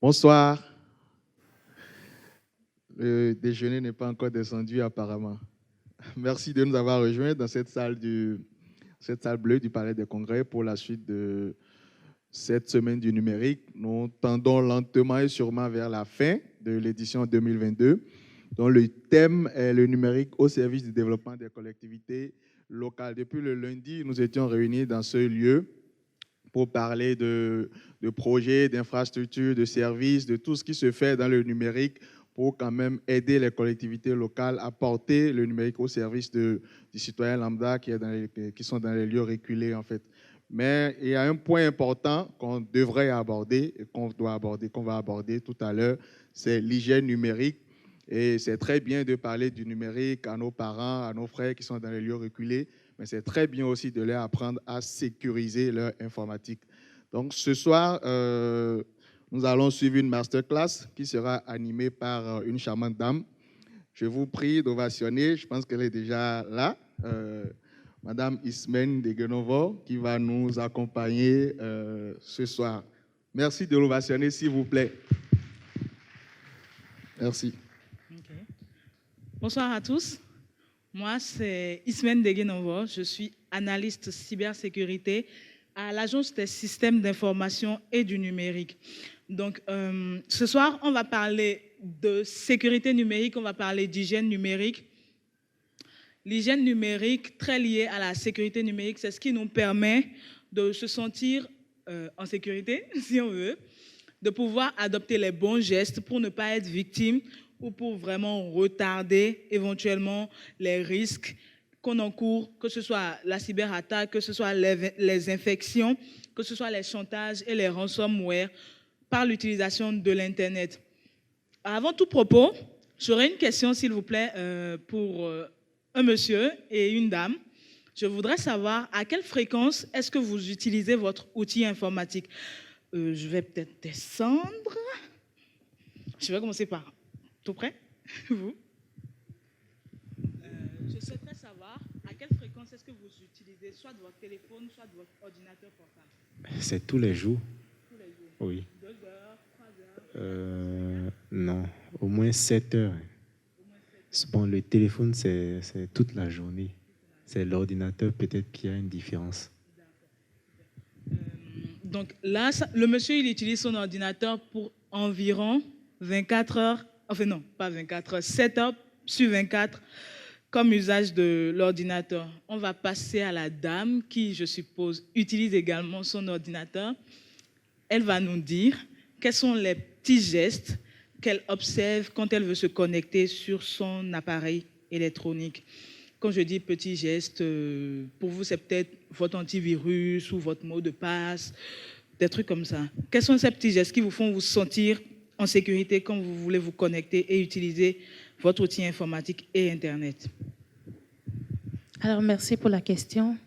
Bonsoir. Le déjeuner n'est pas encore descendu apparemment. Merci de nous avoir rejoints dans cette salle bleue du Palais des Congrès pour la suite de cette semaine du numérique. Nous tendons lentement et sûrement vers la fin de l'édition 2022, dont le thème est le numérique au service du développement des collectivités locales. Depuis le lundi, nous étions réunis dans ce lieu pour parler de projets, d'infrastructures, de services, de tout ce qui se fait dans le numérique pour quand même aider les collectivités locales à porter le numérique au service des citoyens lambda qui sont dans les lieux reculés, en fait. Mais il y a un point important qu'on devrait aborder et qu'on va aborder tout à l'heure, c'est l'hygiène numérique. Et c'est très bien de parler du numérique à nos parents, à nos frères qui sont dans les lieux reculés, mais c'est très bien aussi de leur apprendre à sécuriser leur informatique. Donc ce soir, nous allons suivre une masterclass qui sera animée par une charmante dame. Je vous prie d'ovationner, je pense qu'elle est déjà là, Madame Ismène Deguenovo, qui va nous accompagner ce soir. Merci de l'ovationner, s'il vous plaît. Merci. Okay. Bonsoir à tous. Moi, c'est Ismène Deguenovo. Je suis analyste cybersécurité à l'Agence des systèmes d'information et du numérique. Donc, ce soir, on va parler de sécurité numérique, on va parler d'hygiène numérique. L'hygiène numérique, très liée à la sécurité numérique, c'est ce qui nous permet de se sentir en sécurité, si on veut, de pouvoir adopter les bons gestes pour ne pas être victime ou pour vraiment retarder éventuellement les risques qu'on encourt, que ce soit la cyberattaque, que ce soit les infections, que ce soit les chantages et les ransomware par l'utilisation de l'Internet. Avant tout propos, j'aurais une question, s'il vous plaît, pour un monsieur et une dame. Je voudrais savoir à quelle fréquence est-ce que vous utilisez votre outil informatique. Je vais peut-être descendre. Je vais commencer par tout près, vous. Je souhaiterais savoir à quelle fréquence est-ce que vous utilisez soit de votre téléphone, soit de votre ordinateur portable. C'est tous les jours. Tous les jours. Oui. 2 heures, 3 heures. Non, au moins 7 heures. Bon, le téléphone, c'est toute la journée. C'est l'ordinateur peut-être qui a une différence. Donc là, le monsieur, il utilise son ordinateur pour environ 24 heures, enfin non, pas 24 heures, 7 heures sur 24 comme usage de l'ordinateur. On va passer à la dame qui, je suppose, utilise également son ordinateur. Elle va nous dire quels sont les petits gestes qu'elle observe quand elle veut se connecter sur son appareil électronique. Quand je dis petits gestes, pour vous, c'est peut-être votre antivirus ou votre mot de passe, des trucs comme ça. Quels sont ces petits gestes qui vous font vous sentir en sécurité quand vous voulez vous connecter et utiliser votre outil informatique et Internet? Alors, merci pour la question.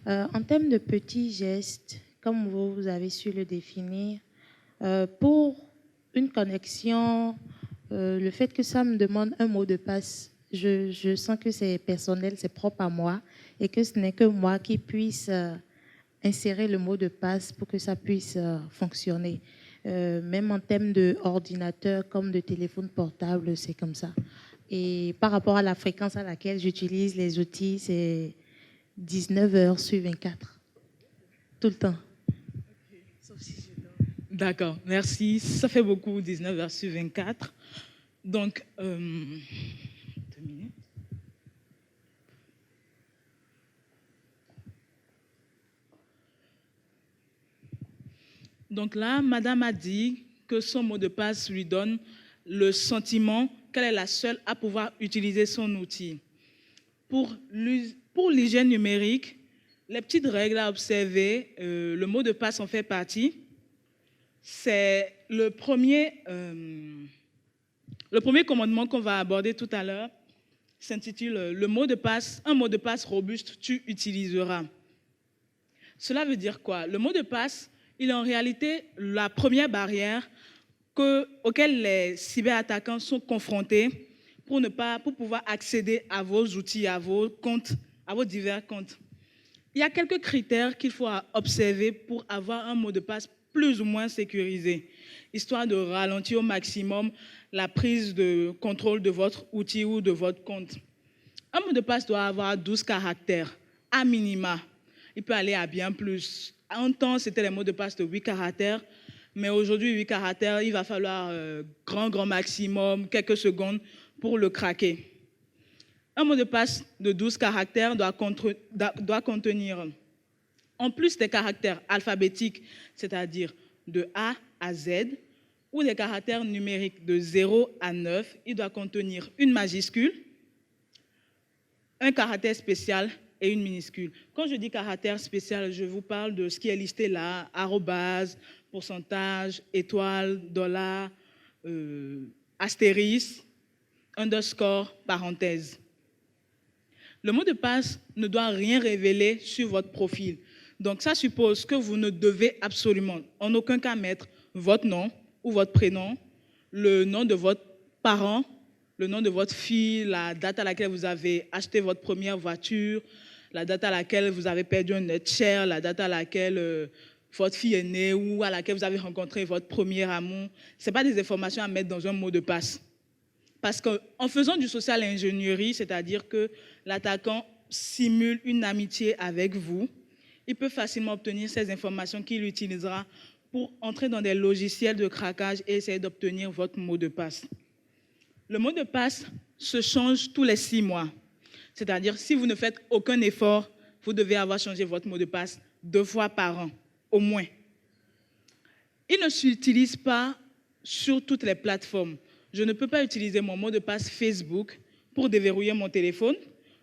En termes de petits gestes, comme vous avez su le définir, pour une connexion, le fait que ça me demande un mot de passe, je sens que c'est personnel, c'est propre à moi et que ce n'est que moi qui puisse insérer le mot de passe pour que ça puisse fonctionner. Même en termes d'ordinateur comme de téléphone portable, c'est comme ça. Et par rapport à la fréquence à laquelle j'utilise les outils, c'est 19 heures sur 24, tout le temps. D'accord, merci. Ça fait beaucoup, 19 heures sur 24. Donc, 2 minutes. Donc là, madame a dit que son mot de passe lui donne le sentiment qu'elle est la seule à pouvoir utiliser son outil. Pour l'hygiène numérique, les petites règles à observer, le mot de passe en fait partie. C'est le premier commandement qu'on va aborder tout à l'heure, s'intitule un mot de passe robuste, tu utiliseras. Cela veut dire quoi? Le mot de passe, il est en réalité la première barrière auxquelles les cyberattaquants sont confrontés pour pouvoir accéder à vos outils, à vos comptes, à vos divers comptes. Il y a quelques critères qu'il faut observer pour avoir un mot de passe plus ou moins sécurisé, histoire de ralentir au maximum la prise de contrôle de votre outil ou de votre compte. Un mot de passe doit avoir 12 caractères, à minima. Il peut aller à bien plus. Un temps, c'était les mots de passe de 8 caractères, mais aujourd'hui, 8 caractères, il va falloir grand maximum, quelques secondes pour le craquer. Un mot de passe de 12 caractères doit contenir, en plus des caractères alphabétiques, c'est-à-dire de A à Z, ou des caractères numériques de 0 à 9, il doit contenir une majuscule, un caractère spécial et une minuscule. Quand je dis caractère spécial, je vous parle de ce qui est listé là, arrobase, pourcentage, étoile, dollar, astérisque, underscore, parenthèse. Le mot de passe ne doit rien révéler sur votre profil. Donc ça suppose que vous ne devez absolument en aucun cas mettre votre nom ou votre prénom, le nom de votre parent, le nom de votre fille, la date à laquelle vous avez acheté votre première voiture, la date à laquelle vous avez perdu un être cher, la date à laquelle votre fille est née ou à laquelle vous avez rencontré votre premier amour. Ce n'est pas des informations à mettre dans un mot de passe. Parce qu'en faisant du social ingénierie, c'est-à-dire que l'attaquant simule une amitié avec vous, il peut facilement obtenir ces informations qu'il utilisera pour entrer dans des logiciels de craquage et essayer d'obtenir votre mot de passe. Le mot de passe se change tous les 6 mois. C'est-à-dire, si vous ne faites aucun effort, vous devez avoir changé votre mot de passe 2 fois par an, au moins. Il ne s'utilise pas sur toutes les plateformes. Je ne peux pas utiliser mon mot de passe Facebook pour déverrouiller mon téléphone.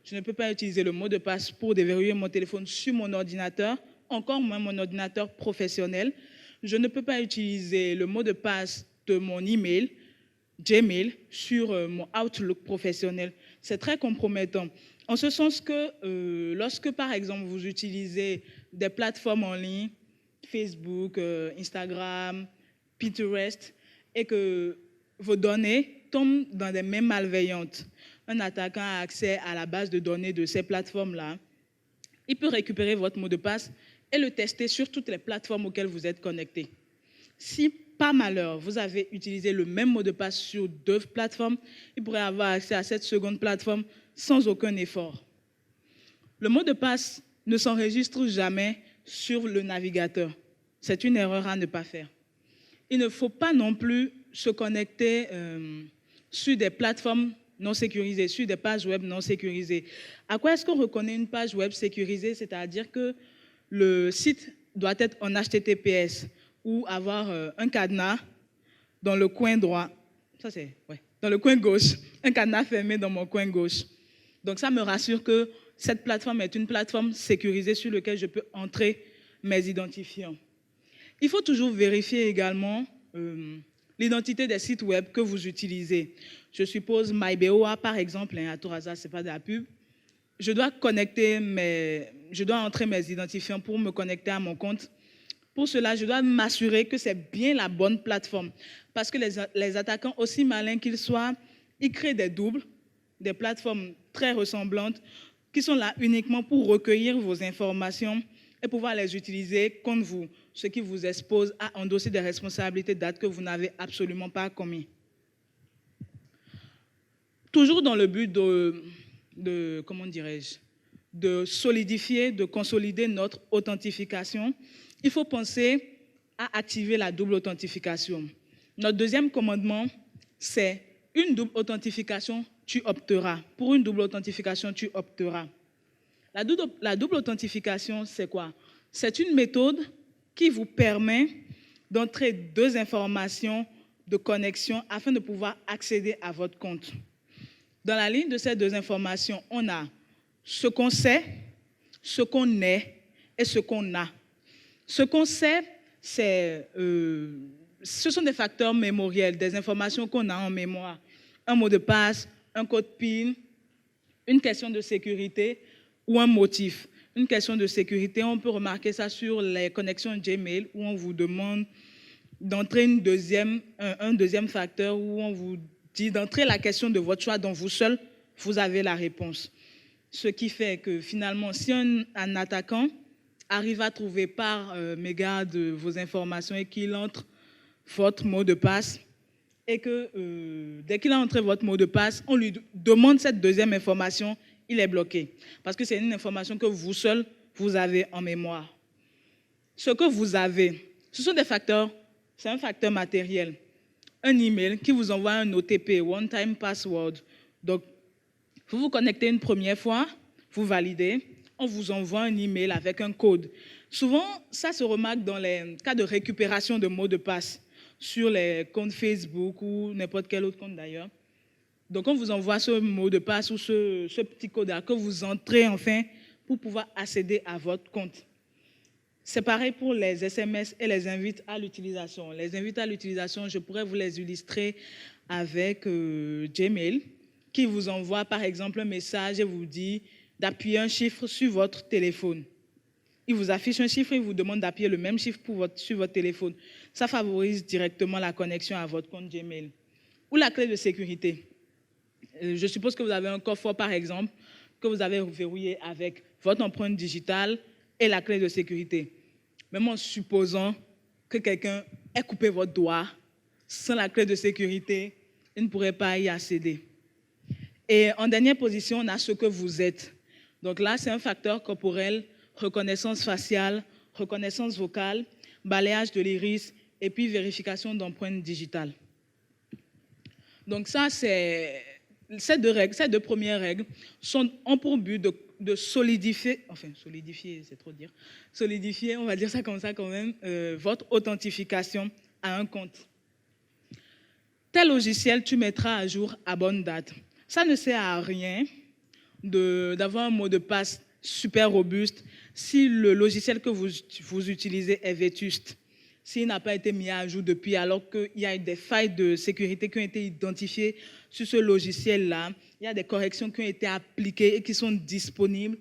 Je ne peux pas utiliser le mot de passe pour déverrouiller mon téléphone sur mon ordinateur, encore moins mon ordinateur professionnel. Je ne peux pas utiliser le mot de passe de mon email, Gmail, sur mon Outlook professionnel. C'est très compromettant. En ce sens que lorsque, par exemple, vous utilisez des plateformes en ligne, Facebook, Instagram, Pinterest, et que vos données tombent dans des mains malveillantes, un attaquant a accès à la base de données de ces plateformes-là, il peut récupérer votre mot de passe et le tester sur toutes les plateformes auxquelles vous êtes connecté. Si, par malheur, vous avez utilisé le même mot de passe sur 2 plateformes, il pourrait avoir accès à cette seconde plateforme sans aucun effort. Le mot de passe ne s'enregistre jamais sur le navigateur. C'est une erreur à ne pas faire. Il ne faut pas non plus se connecter sur des plateformes non sécurisées, sur des pages web non sécurisées. À quoi est-ce qu'on reconnaît une page web sécurisée? C'est-à-dire que le site doit être en HTTPS ou avoir un cadenas dans le coin droit. Ça, c'est, dans le coin gauche. Un cadenas fermé dans mon coin gauche. Donc, ça me rassure que cette plateforme est une plateforme sécurisée sur laquelle je peux entrer mes identifiants. Il faut toujours vérifier également l'identité des sites web que vous utilisez. Je suppose MyBOA, par exemple, à tout hasard, ce n'est pas de la pub. Je dois entrer mes identifiants pour me connecter à mon compte. Pour cela, je dois m'assurer que c'est bien la bonne plateforme. Parce que les attaquants, aussi malins qu'ils soient, ils créent des doubles, des plateformes très ressemblantes, qui sont là uniquement pour recueillir vos informations et pouvoir les utiliser contre vous, ce qui vous expose à endosser des responsabilités d'actes que vous n'avez absolument pas commis. Toujours dans le but de solidifier, de consolider notre authentification, il faut penser à activer la double authentification. Notre deuxième commandement, c'est une double authentification, tu opteras. Pour une double authentification, tu opteras. La double authentification, c'est quoi? C'est une méthode qui vous permet d'entrer 2 informations de connexion afin de pouvoir accéder à votre compte. Dans la ligne de ces 2 informations, on a ce qu'on sait, ce qu'on est et ce qu'on a. Ce qu'on sait, ce sont des facteurs mémoriels, des informations qu'on a en mémoire. Un mot de passe, un code PIN, une question de sécurité ou un motif. Une question de sécurité, on peut remarquer ça sur les connexions Gmail où on vous demande d'entrer un deuxième facteur où on vous dit d'entrer la question de votre choix dont vous seul, vous avez la réponse. Ce qui fait que finalement, si un attaquant arrive à trouver par mégarde vos informations et qu'il entre votre mot de passe, et que dès qu'il a entré votre mot de passe, on lui demande cette deuxième information, il est bloqué. Parce que c'est une information que vous seul, vous avez en mémoire. Ce que vous avez, ce sont des facteurs, c'est un facteur matériel. Un email qui vous envoie un OTP, One Time Password. Donc, vous vous connectez une première fois, vous validez, on vous envoie un email avec un code. Souvent, ça se remarque dans les cas de récupération de mots de passe sur les comptes Facebook ou n'importe quel autre compte d'ailleurs. Donc, on vous envoie ce mot de passe ou ce petit code-là que vous entrez enfin pour pouvoir accéder à votre compte. C'est pareil pour les SMS et les invites à l'utilisation. Les invites à l'utilisation, je pourrais vous les illustrer avec Gmail, qui vous envoie par exemple un message et vous dit d'appuyer un chiffre sur votre téléphone. Il vous affiche un chiffre et il vous demande d'appuyer le même chiffre sur votre téléphone. Ça favorise directement la connexion à votre compte Gmail. Ou la clé de sécurité. Je suppose que vous avez un coffre-fort, par exemple, que vous avez verrouillé avec votre empreinte digitale et la clé de sécurité. Même en supposant que quelqu'un ait coupé votre doigt, sans la clé de sécurité, il ne pourrait pas y accéder. Et en dernière position, on a ce que vous êtes. Donc là, c'est un facteur corporel, reconnaissance faciale, reconnaissance vocale, balayage de l'iris et puis vérification d'empreintes digitales. Donc ça, ces deux premières règles ont pour but de solidifier, c'est trop dire, solidifier, on va dire ça comme ça quand même, votre authentification à un compte. Tel logiciel, tu mettras à jour à bonne date. Ça ne sert à rien d'avoir un mot de passe super robuste si le logiciel que vous utilisez est vétuste, s'il n'a pas été mis à jour depuis, alors qu'il y a des failles de sécurité qui ont été identifiées sur ce logiciel-là, il y a des corrections qui ont été appliquées et qui sont disponibles,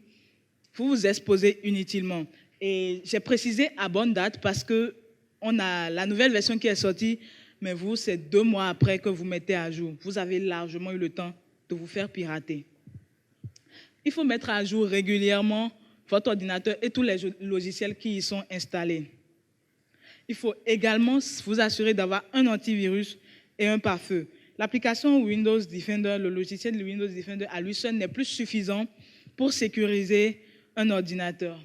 vous vous exposez inutilement. Et j'ai précisé à bonne date parce qu'on a la nouvelle version qui est sortie, mais vous, c'est 2 mois après que vous mettez à jour. Vous avez largement eu le temps de vous faire pirater. Il faut mettre à jour régulièrement votre ordinateur et tous les logiciels qui y sont installés. Il faut également vous assurer d'avoir un antivirus et un pare-feu. L'application Windows Defender, le logiciel de Windows Defender à lui seul n'est plus suffisant pour sécuriser un ordinateur.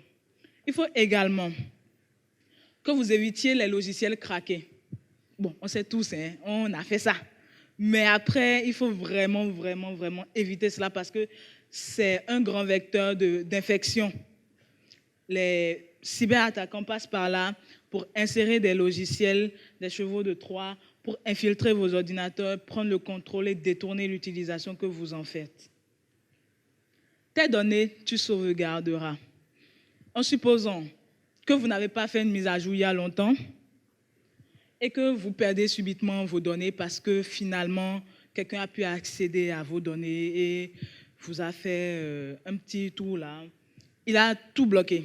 Il faut également que vous évitiez les logiciels craqués. Bon, on sait tous, hein, on a fait ça. Mais après, il faut vraiment éviter cela parce que c'est un grand vecteur d'infection. Les cyberattaquants passent par là pour insérer des logiciels, des chevaux de Troie, pour infiltrer vos ordinateurs, prendre le contrôle et détourner l'utilisation que vous en faites. Tes données, tu sauvegarderas. En supposant que vous n'avez pas fait une mise à jour il y a longtemps et que vous perdez subitement vos données parce que finalement, quelqu'un a pu accéder à vos données et vous a fait un petit tour là. Il a tout bloqué.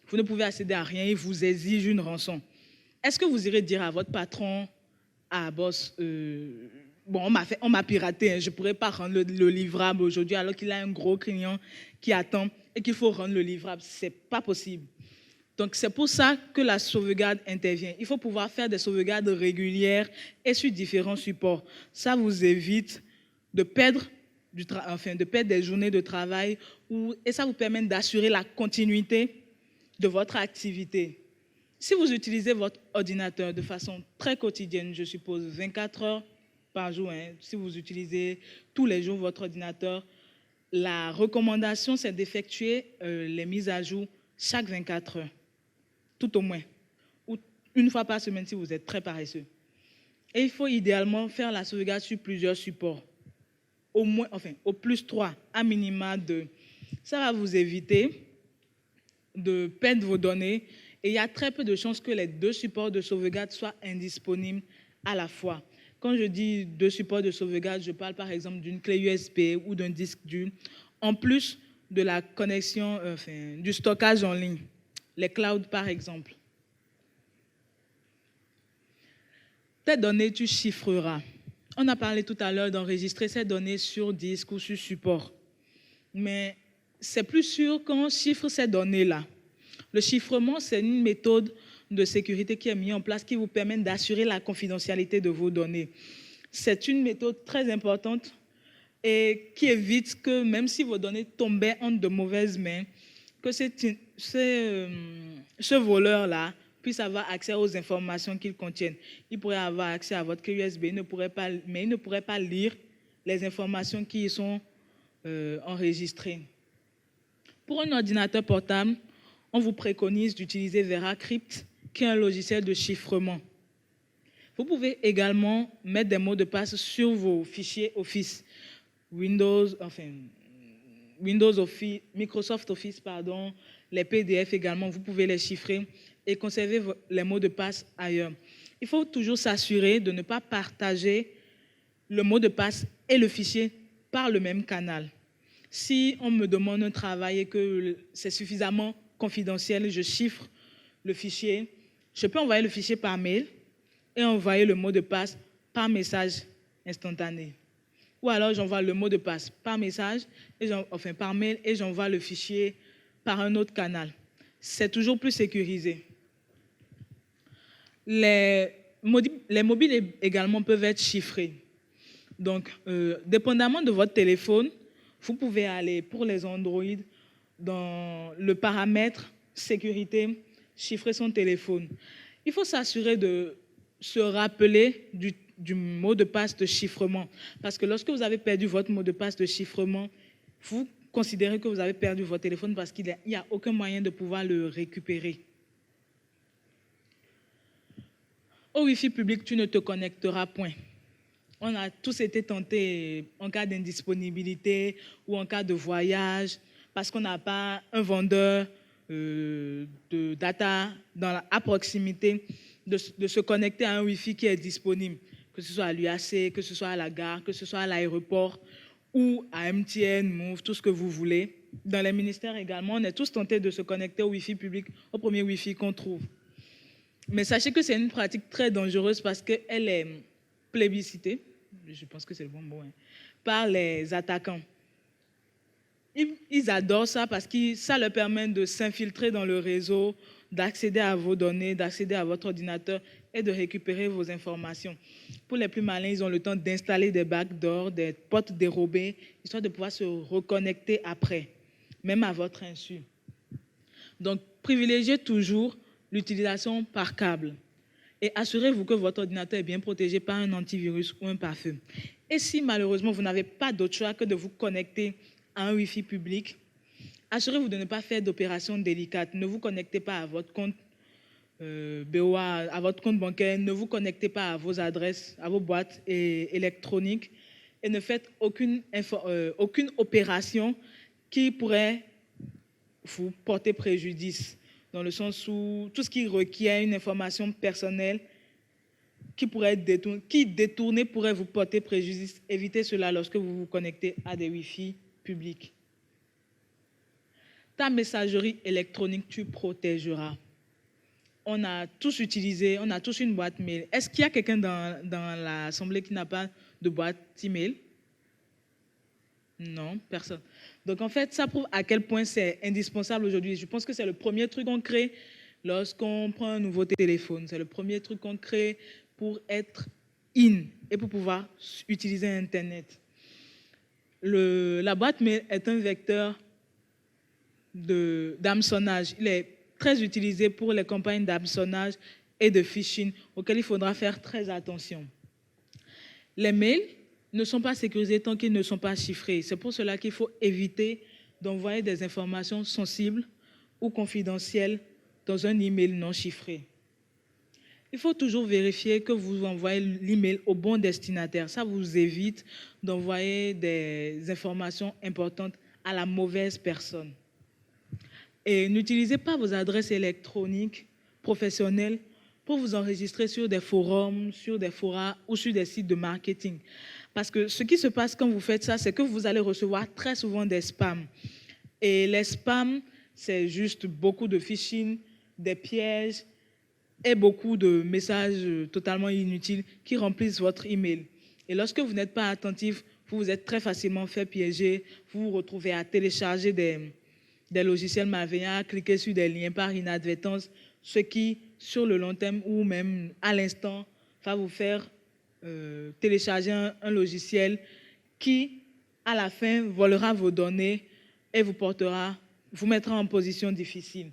Vous ne pouvez accéder à rien, il vous exige une rançon. Est-ce que vous irez dire à votre patron, ah boss, bon, on m'a piraté, hein, je ne pourrais pas rendre le livrable aujourd'hui alors qu'il a un gros client qui attend et qu'il faut rendre le livrable. Ce n'est pas possible. Donc, c'est pour ça que la sauvegarde intervient. Il faut pouvoir faire des sauvegardes régulières et sur différents supports. Ça vous évite de perdre des journées de travail et ça vous permet d'assurer la continuité de votre activité. Si vous utilisez votre ordinateur de façon très quotidienne, je suppose 24 heures par jour, hein, si vous utilisez tous les jours votre ordinateur, la recommandation, c'est d'effectuer les mises à jour chaque 24 heures, tout au moins, ou une fois par semaine si vous êtes très paresseux. Et il faut idéalement faire la sauvegarde sur plusieurs supports, au plus 3, à minima 2. Ça va vous éviter de perdre vos données et il y a très peu de chances que les 2 supports de sauvegarde soient indisponibles à la fois. Quand je dis 2 supports de sauvegarde, je parle par exemple d'une clé USB ou d'un disque dur, en plus de la connexion, du stockage en ligne, les clouds par exemple. Tes données, tu chiffreras. On a parlé tout à l'heure d'enregistrer ces données sur disque ou sur support. Mais c'est plus sûr qu'on chiffre ces données-là. Le chiffrement, c'est une méthode de sécurité qui est mise en place qui vous permet d'assurer la confidentialité de vos données. C'est une méthode très importante et qui évite que, même si vos données tombaient entre de mauvaises mains, que ce voleur-là puisse avoir accès aux informations qu'ils contiennent. Il pourrait avoir accès à votre clé USB, mais il ne pourrait pas lire les informations qui y sont enregistrées. Pour un ordinateur portable, on vous préconise d'utiliser VeraCrypt, qui est un logiciel de chiffrement. Vous pouvez également mettre des mots de passe sur vos fichiers Office, Microsoft Office, les PDF également, vous pouvez les chiffrer et conserver les mots de passe ailleurs. Il faut toujours s'assurer de ne pas partager le mot de passe et le fichier par le même canal. Si on me demande un travail et que c'est suffisamment confidentiel, je chiffre le fichier, je peux envoyer le fichier par mail et envoyer le mot de passe par message instantané. Ou alors j'envoie le mot de passe par message, par mail, et j'envoie le fichier par un autre canal. C'est toujours plus sécurisé. Les mobiles également peuvent être chiffrés. Donc, dépendamment de votre téléphone, vous pouvez aller pour les Android dans le paramètre sécurité, chiffrer son téléphone. Il faut s'assurer de se rappeler du mot de passe de chiffrement. Parce que lorsque vous avez perdu votre mot de passe de chiffrement, vous considérez que vous avez perdu votre téléphone parce qu'il n'y a aucun moyen de pouvoir le récupérer. Au Wi-Fi public, tu ne te connecteras point. On a tous été tentés en cas d'indisponibilité ou en cas de voyage, parce qu'on n'a pas un vendeur de data à proximité, de se connecter à un Wi-Fi qui est disponible, que ce soit à l'UAC, que ce soit à la gare, que ce soit à l'aéroport ou à MTN, Move, tout ce que vous voulez. Dans les ministères également, on est tous tentés de se connecter au Wi-Fi public, au premier Wi-Fi qu'on trouve. Mais sachez que c'est une pratique très dangereuse parce qu'elle est plébiscitée, je pense que c'est le bon mot, par les attaquants. Ils adorent ça parce que ça leur permet de s'infiltrer dans le réseau, d'accéder à vos données, d'accéder à votre ordinateur et de récupérer vos informations. Pour les plus malins, ils ont le temps d'installer des backdoors, des portes dérobées, histoire de pouvoir se reconnecter après, même à votre insu. Donc, privilégiez toujours l'utilisation par câble et assurez-vous que votre ordinateur est bien protégé par un antivirus ou un pare-feu. Et si malheureusement vous n'avez pas d'autre choix que de vous connecter à un Wi-Fi public, assurez-vous de ne pas faire d'opérations délicates. Ne vous connectez pas à votre compte BOA, à votre compte bancaire, ne vous connectez pas à vos adresses, à vos boîtes électroniques et ne faites aucune opération qui pourrait vous porter préjudice, dans le sens où tout ce qui requiert une information personnelle qui détournée pourrait vous porter préjudice. Évitez cela lorsque vous vous connectez à des Wi-Fi publics. Ta messagerie électronique, tu protégeras. On a tous une boîte mail. Est-ce qu'il y a quelqu'un dans l'Assemblée qui n'a pas de boîte email? Non, personne. Donc, en fait, ça prouve à quel point c'est indispensable aujourd'hui. Je pense que c'est le premier truc qu'on crée lorsqu'on prend un nouveau téléphone. C'est le premier truc qu'on crée pour être in et pour pouvoir utiliser Internet. La boîte mail est un vecteur d'hameçonnage. Il est très utilisé pour les campagnes d'hameçonnage et de phishing auxquelles il faudra faire très attention. Les mails ne sont pas sécurisés tant qu'ils ne sont pas chiffrés. C'est pour cela qu'il faut éviter d'envoyer des informations sensibles ou confidentielles dans un email non chiffré. Il faut toujours vérifier que vous envoyez l'email au bon destinataire. Ça vous évite d'envoyer des informations importantes à la mauvaise personne. Et n'utilisez pas vos adresses électroniques professionnelles pour vous enregistrer sur des forums, sur des forats ou sur des sites de marketing. Parce que ce qui se passe quand vous faites ça, c'est que vous allez recevoir très souvent des spams. Et les spams, c'est juste beaucoup de phishing, des pièges et beaucoup de messages totalement inutiles qui remplissent votre email. Et lorsque vous n'êtes pas attentif, vous vous êtes très facilement fait piéger, vous vous retrouvez à télécharger des logiciels malveillants à cliquer sur des liens par inadvertance, ce qui, sur le long terme ou même à l'instant, va vous faire télécharger un logiciel qui, à la fin, volera vos données et vous mettra en position difficile.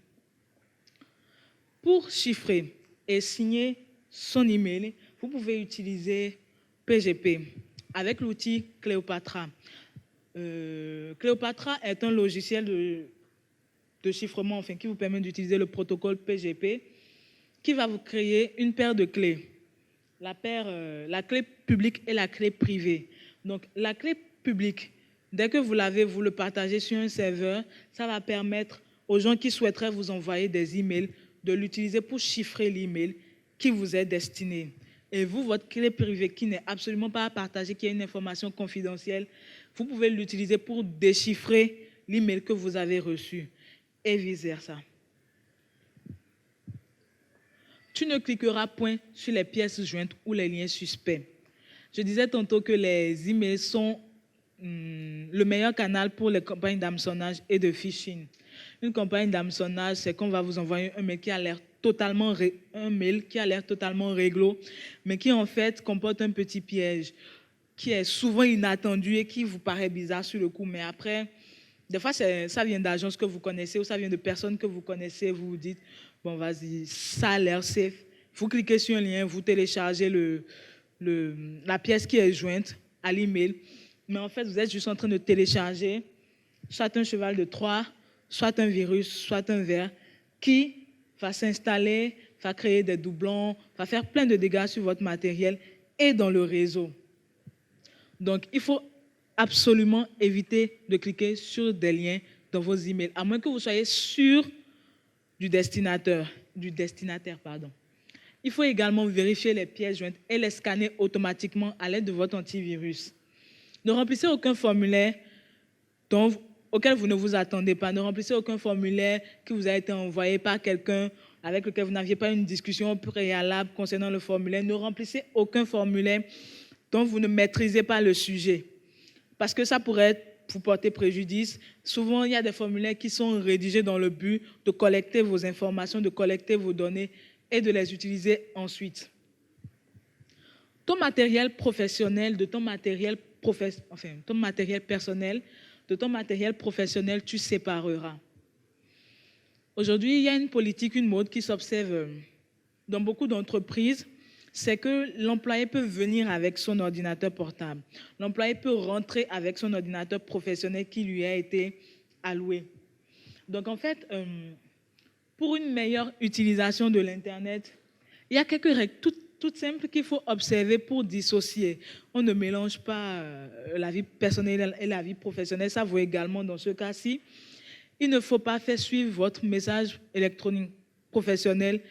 Pour chiffrer et signer son email, vous pouvez utiliser PGP avec l'outil Cléopatra. Cléopatra est un logiciel de chiffrement qui vous permet d'utiliser le protocole PGP qui va vous créer une paire de clés. La clé publique et la clé privée. Donc, la clé publique, dès que vous l'avez, vous le partagez sur un serveur, ça va permettre aux gens qui souhaiteraient vous envoyer des emails de l'utiliser pour chiffrer l'email qui vous est destiné. Et vous, votre clé privée qui n'est absolument pas à partager, qui est une information confidentielle, vous pouvez l'utiliser pour déchiffrer l'email que vous avez reçu et vice-versa. Tu ne cliqueras point sur les pièces jointes ou les liens suspects. Je disais tantôt que les emails sont le meilleur canal pour les campagnes d'hameçonnage et de phishing. Une campagne d'hameçonnage, c'est qu'on va vous envoyer un mail qui a l'air totalement réglo, mais qui en fait comporte un petit piège qui est souvent inattendu et qui vous paraît bizarre sur le coup. Mais après, des fois, ça vient d'agences que vous connaissez ou ça vient de personnes que vous connaissez. Vous vous dites, bon, vas-y, ça a l'air safe. Vous cliquez sur un lien, vous téléchargez la pièce qui est jointe à l'email. Mais en fait, vous êtes juste en train de télécharger soit un cheval de Troie, soit un virus, soit un ver qui va s'installer, va créer des doublons, va faire plein de dégâts sur votre matériel et dans le réseau. Donc, il faut absolument éviter de cliquer sur des liens dans vos emails, à moins que vous soyez sûr du destinataire. Il faut également vérifier les pièces jointes et les scanner automatiquement à l'aide de votre antivirus. Ne remplissez aucun formulaire auquel vous ne vous attendez pas. Ne remplissez aucun formulaire qui vous a été envoyé par quelqu'un avec lequel vous n'aviez pas une discussion préalable concernant le formulaire. Ne remplissez aucun formulaire dont vous ne maîtrisez pas le sujet, parce que ça pourrait vous porter préjudice. Souvent, il y a des formulaires qui sont rédigés dans le but de collecter vos informations, de collecter vos données et de les utiliser ensuite. Ton matériel professionnel, ton matériel personnel, de ton matériel professionnel, tu sépareras. Aujourd'hui, il y a une politique, une mode qui s'observe dans beaucoup d'entreprises, c'est que l'employé peut venir avec son ordinateur portable. L'employé peut rentrer avec son ordinateur professionnel qui lui a été alloué. Donc, en fait, pour une meilleure utilisation de l'Internet, il y a quelques règles toutes simples qu'il faut observer pour dissocier. On ne mélange pas la vie personnelle et la vie professionnelle. Ça vaut également dans ce cas-ci. Il ne faut pas faire suivre votre message électronique professionnel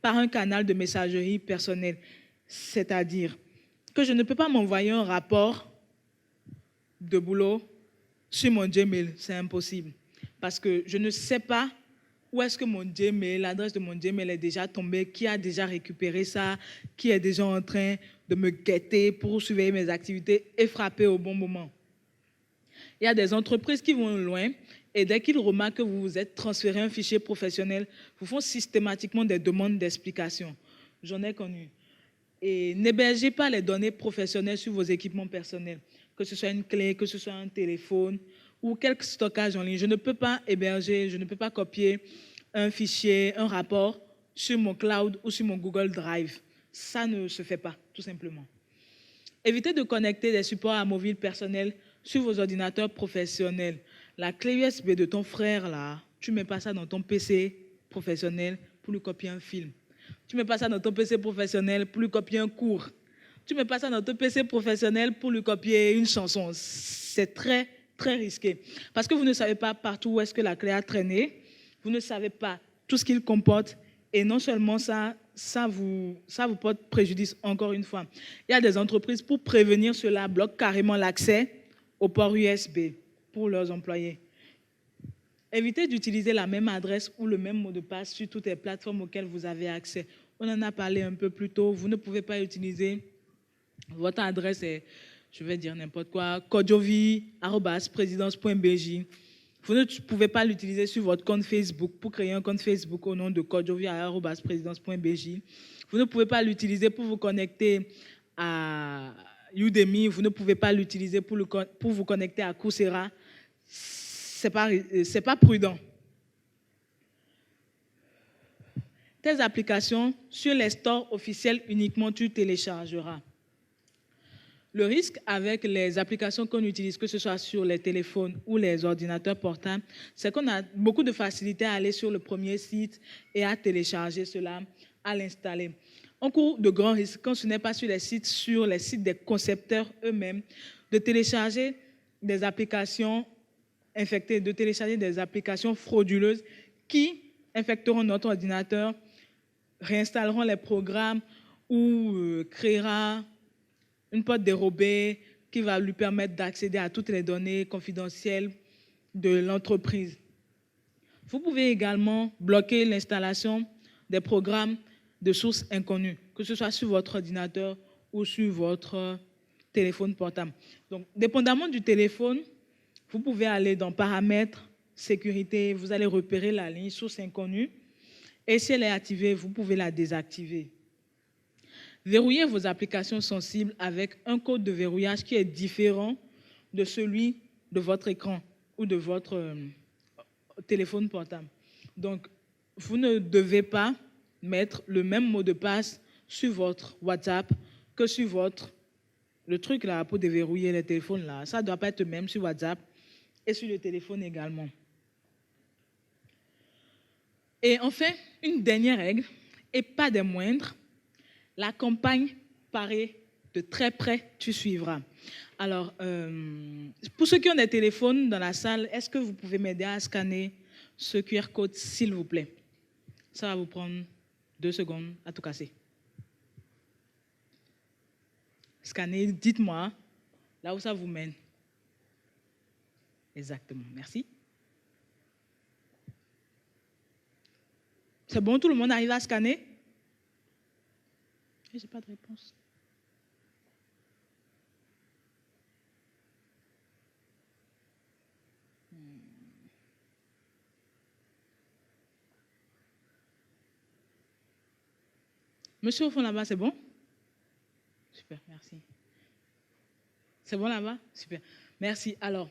par un canal de messagerie personnelle. C'est-à-dire que je ne peux pas m'envoyer un rapport de boulot sur mon Gmail. C'est impossible. Parce que je ne sais pas où est-ce que mon Gmail, l'adresse de mon Gmail est déjà tombée, qui a déjà récupéré ça, qui est déjà en train de me guetter pour surveiller mes activités et frapper au bon moment. Il y a des entreprises qui vont loin et dès qu'ils remarquent que vous vous êtes transféré un fichier professionnel, vous font systématiquement des demandes d'explication. J'en ai connu. Et n'hébergez pas les données professionnelles sur vos équipements personnels, que ce soit une clé, que ce soit un téléphone ou quelque stockage en ligne. Je ne peux pas héberger, je ne peux pas copier un fichier, un rapport sur mon cloud ou sur mon Google Drive. Ça ne se fait pas, tout simplement. Évitez de connecter des supports à mobile personnels sur vos ordinateurs professionnels. La clé USB de ton frère, là, tu ne mets pas ça dans ton PC professionnel pour lui copier un film. Tu ne mets pas ça dans ton PC professionnel pour lui copier un cours. Tu ne mets pas ça dans ton PC professionnel pour lui copier une chanson. C'est très, très risqué. Parce que vous ne savez pas partout où est-ce que la clé a traîné. Vous ne savez pas tout ce qu'il comporte. Et non seulement ça vous porte préjudice encore une fois. Il y a des entreprises, pour prévenir cela, bloquent carrément l'accès au port USB pour leurs employés. Évitez d'utiliser la même adresse ou le même mot de passe sur toutes les plateformes auxquelles vous avez accès. On en a parlé un peu plus tôt. Vous ne pouvez pas utiliser votre adresse, je vais dire n'importe quoi, kodjovi@presidence.bj. Vous ne pouvez pas l'utiliser sur votre compte Facebook pour créer un compte Facebook au nom de kodjovi@presidence.bj. Vous ne pouvez pas l'utiliser pour vous connecter à Udemy. Vous ne pouvez pas l'utiliser pour vous connecter à Coursera. C'est pas prudent. Tes applications sur les stores officiels uniquement, tu téléchargeras. Le risque avec les applications qu'on utilise, que ce soit sur les téléphones ou les ordinateurs portables, c'est qu'on a beaucoup de facilité à aller sur le premier site et à télécharger cela, à l'installer. On court de grands risques quand ce n'est pas sur les sites des concepteurs eux-mêmes, de télécharger des applications infectées, de télécharger des applications frauduleuses qui infecteront notre ordinateur, réinstalleront les programmes ou créera une porte dérobée qui va lui permettre d'accéder à toutes les données confidentielles de l'entreprise. Vous pouvez également bloquer l'installation des programmes de sources inconnues, que ce soit sur votre ordinateur ou sur votre téléphone portable. Donc, dépendamment du téléphone, vous pouvez aller dans Paramètres, Sécurité, vous allez repérer la ligne source inconnue et si elle est activée, vous pouvez la désactiver. Verrouillez vos applications sensibles avec un code de verrouillage qui est différent de celui de votre écran ou de votre téléphone portable. Donc, vous ne devez pas mettre le même mot de passe sur votre WhatsApp que sur le truc là pour déverrouiller les téléphones là. Ça ne doit pas être le même sur WhatsApp et sur le téléphone également. Et enfin, une dernière règle, et pas des moindres, la campagne paraît de très près, tu suivras. Alors, pour ceux qui ont des téléphones dans la salle, est-ce que vous pouvez m'aider à scanner ce QR code, s'il vous plaît? Ça va vous prendre 2 secondes à tout casser. Scannez, dites-moi là où ça vous mène. Exactement, merci. C'est bon, tout le monde arrive à scanner? Je n'ai pas de réponse. Monsieur au fond là-bas, c'est bon? Super, merci. C'est bon là-bas? Super, merci. Alors,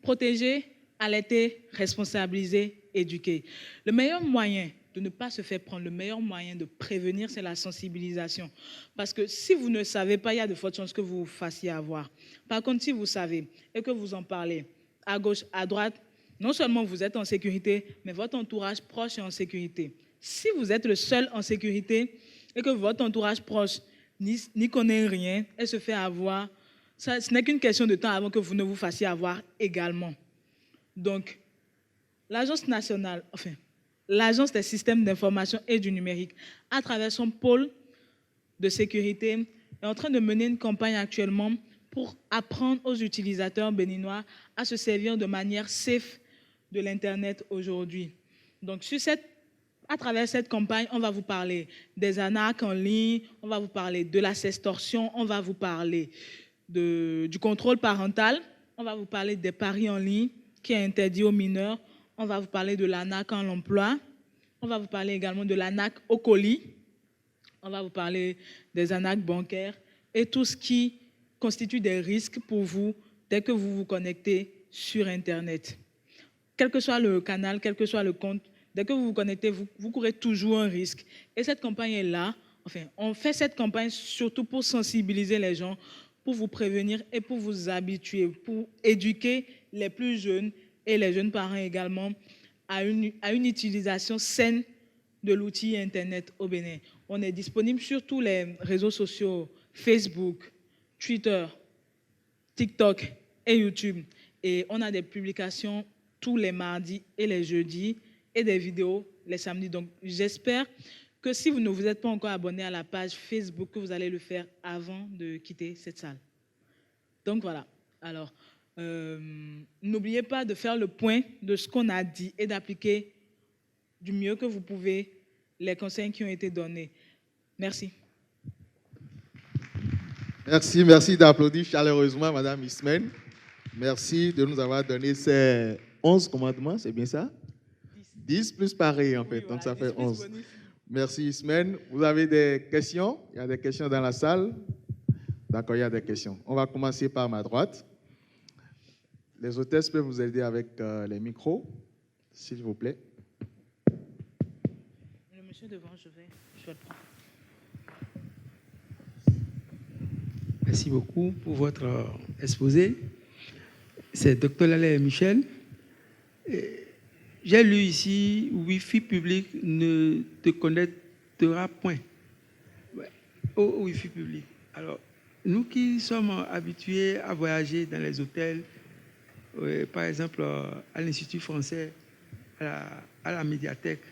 protéger, alerter, responsabiliser, éduquer. Le meilleur moyen de ne pas se faire prendre, le meilleur moyen de prévenir, c'est la sensibilisation. Parce que si vous ne savez pas, il y a de fortes chances que vous vous fassiez avoir. Par contre, si vous savez et que vous en parlez à gauche, à droite, non seulement vous êtes en sécurité, mais votre entourage proche est en sécurité. Si vous êtes le seul en sécurité et que votre entourage proche n'y connaît rien et se fait avoir, ce n'est qu'une question de temps avant que vous ne vous fassiez avoir également. Donc, l'Agence des systèmes d'information et du numérique, à travers son pôle de sécurité, est en train de mener une campagne actuellement pour apprendre aux utilisateurs béninois à se servir de manière safe de l'Internet aujourd'hui. Donc, à travers cette campagne, on va vous parler des arnaques en ligne, on va vous parler de la sextorsion, on va vous parler du contrôle parental, on va vous parler des paris en ligne qui est interdit aux mineurs, on va vous parler de l'arnaque en emploi, on va vous parler également de l'arnaque au colis, on va vous parler des arnaques bancaires et tout ce qui constitue des risques pour vous dès que vous vous connectez sur Internet. Quel que soit le canal, quel que soit le compte, dès que vous vous connectez, vous courez toujours un risque. Et cette campagne est là. Enfin, on fait cette campagne surtout pour sensibiliser les gens, pour vous prévenir et pour vous habituer, pour éduquer les plus jeunes et les jeunes parents également à une utilisation saine de l'outil Internet au Bénin. On est disponible sur tous les réseaux sociaux, Facebook, Twitter, TikTok et YouTube. Et on a des publications tous les mardis et les jeudis et des vidéos les samedis. Donc, j'espère que si vous ne vous êtes pas encore abonné à la page Facebook, que vous allez le faire avant de quitter cette salle. Donc, voilà. Alors, n'oubliez pas de faire le point de ce qu'on a dit et d'appliquer du mieux que vous pouvez les conseils qui ont été donnés. Merci. Merci d'applaudir chaleureusement Madame Ismène. Merci de nous avoir donné ces 11 commandements, c'est bien ça? 10 plus pareil en fait, Oui, donc voilà, ça fait 10 plus 11. bonus. Merci Ismaël. Vous avez des questions? Il y a des questions dans la salle? D'accord, il y a des questions. On va commencer par ma droite. Les hôtesses peuvent vous aider avec les micros, s'il vous plaît. Le monsieur devant, je vais le prendre. Merci beaucoup pour votre exposé. C'est Dr Lalé Michel. J'ai lu ici, Wi-Fi public ne te connectera point au Wi-Fi public. Alors, nous qui sommes habitués à voyager dans les hôtels, par exemple à l'Institut français, à la médiathèque,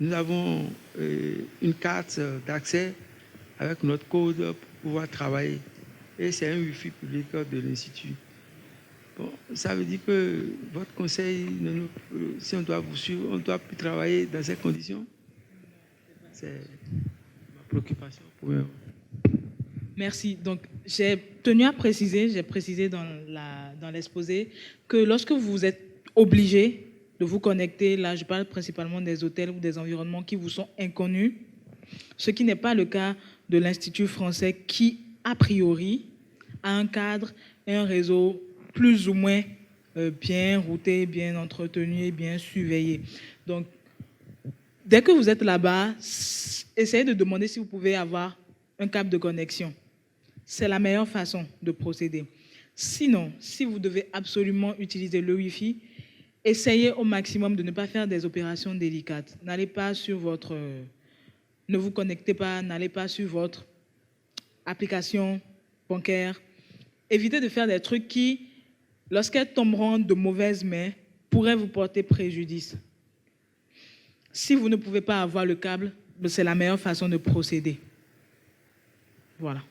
nous avons une carte d'accès avec notre code pour pouvoir travailler. Et c'est un Wi-Fi public de l'Institut. Bon, ça veut dire que votre conseil, si on doit vous suivre, on ne doit plus travailler dans ces conditions. C'est ma préoccupation. Merci. Donc, j'ai tenu à préciser, j'ai précisé dans l'exposé, que lorsque vous êtes obligé de vous connecter, là je parle principalement des hôtels ou des environnements qui vous sont inconnus, ce qui n'est pas le cas de l'Institut français qui, a priori, a un cadre et un réseau plus ou moins bien routé, bien entretenu et bien surveillé. Donc, dès que vous êtes là-bas, essayez de demander si vous pouvez avoir un câble de connexion. C'est la meilleure façon de procéder. Sinon, si vous devez absolument utiliser le Wi-Fi, essayez au maximum de ne pas faire des opérations délicates. N'allez pas sur votre... ne vous connectez pas, n'allez pas sur votre application bancaire. Évitez de faire des trucs qui, lorsqu'elles tomberont de mauvaises mains, pourraient vous porter préjudice. Si vous ne pouvez pas avoir le câble, c'est la meilleure façon de procéder. Voilà.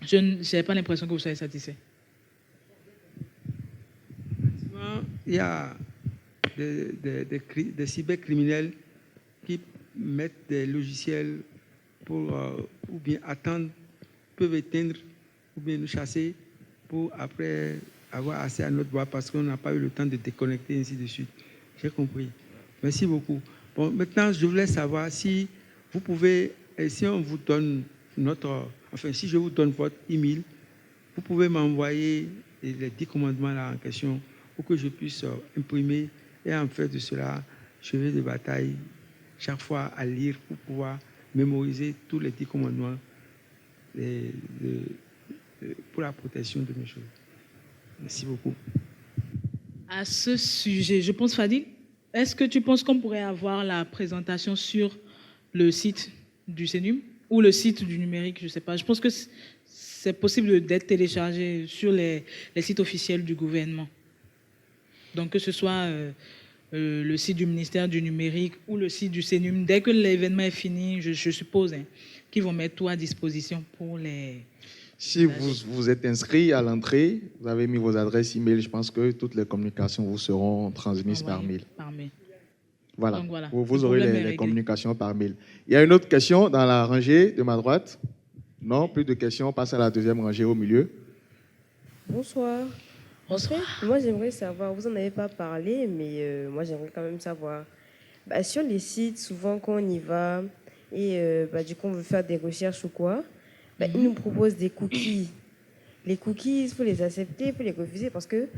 Je n'ai pas l'impression que vous soyez satisfait. Il y a des cybercriminels qui mettent des logiciels pour ou bien attendre, peuvent éteindre ou bien nous chasser pour après avoir accès à notre voix parce qu'on n'a pas eu le temps de déconnecter, ainsi de suite. J'ai compris. Merci beaucoup. Bon, maintenant, je voulais savoir si vous pouvez, si on vous donne si je vous donne votre email, vous pouvez m'envoyer les 10 commandements là en question pour que je puisse imprimer et en fait de cela, chevet de bataille, chaque fois à lire pour pouvoir mémoriser tous les 10 commandements pour la protection de mes choses. Merci beaucoup. À ce sujet, je pense, Fadil, est-ce que tu penses qu'on pourrait avoir la présentation sur le site du CENUM ou le site du numérique? Je ne sais pas. Je pense que c'est possible d'être téléchargé sur les sites officiels du gouvernement. Donc, que ce soit le site du ministère du numérique ou le site du CENUM, dès que l'événement est fini, je suppose qu'ils vont mettre tout à disposition pour les... Si vous êtes inscrit à l'entrée, vous avez mis vos adresses e-mail, je pense que toutes les communications vous seront transmises par mail. Voilà, donc, voilà. Vous aurez les communications par mail. Il y a une autre question dans la rangée de ma droite. Non, plus de questions. On passe à la deuxième rangée au milieu. Bonsoir. Bonsoir. En fait, moi, j'aimerais savoir, vous n'en avez pas parlé, mais moi, j'aimerais quand même savoir. Sur les sites, souvent, quand on y va et du coup, on veut faire des recherches ou quoi, ils nous proposent des cookies. Les cookies, il faut les accepter, il faut les refuser parce que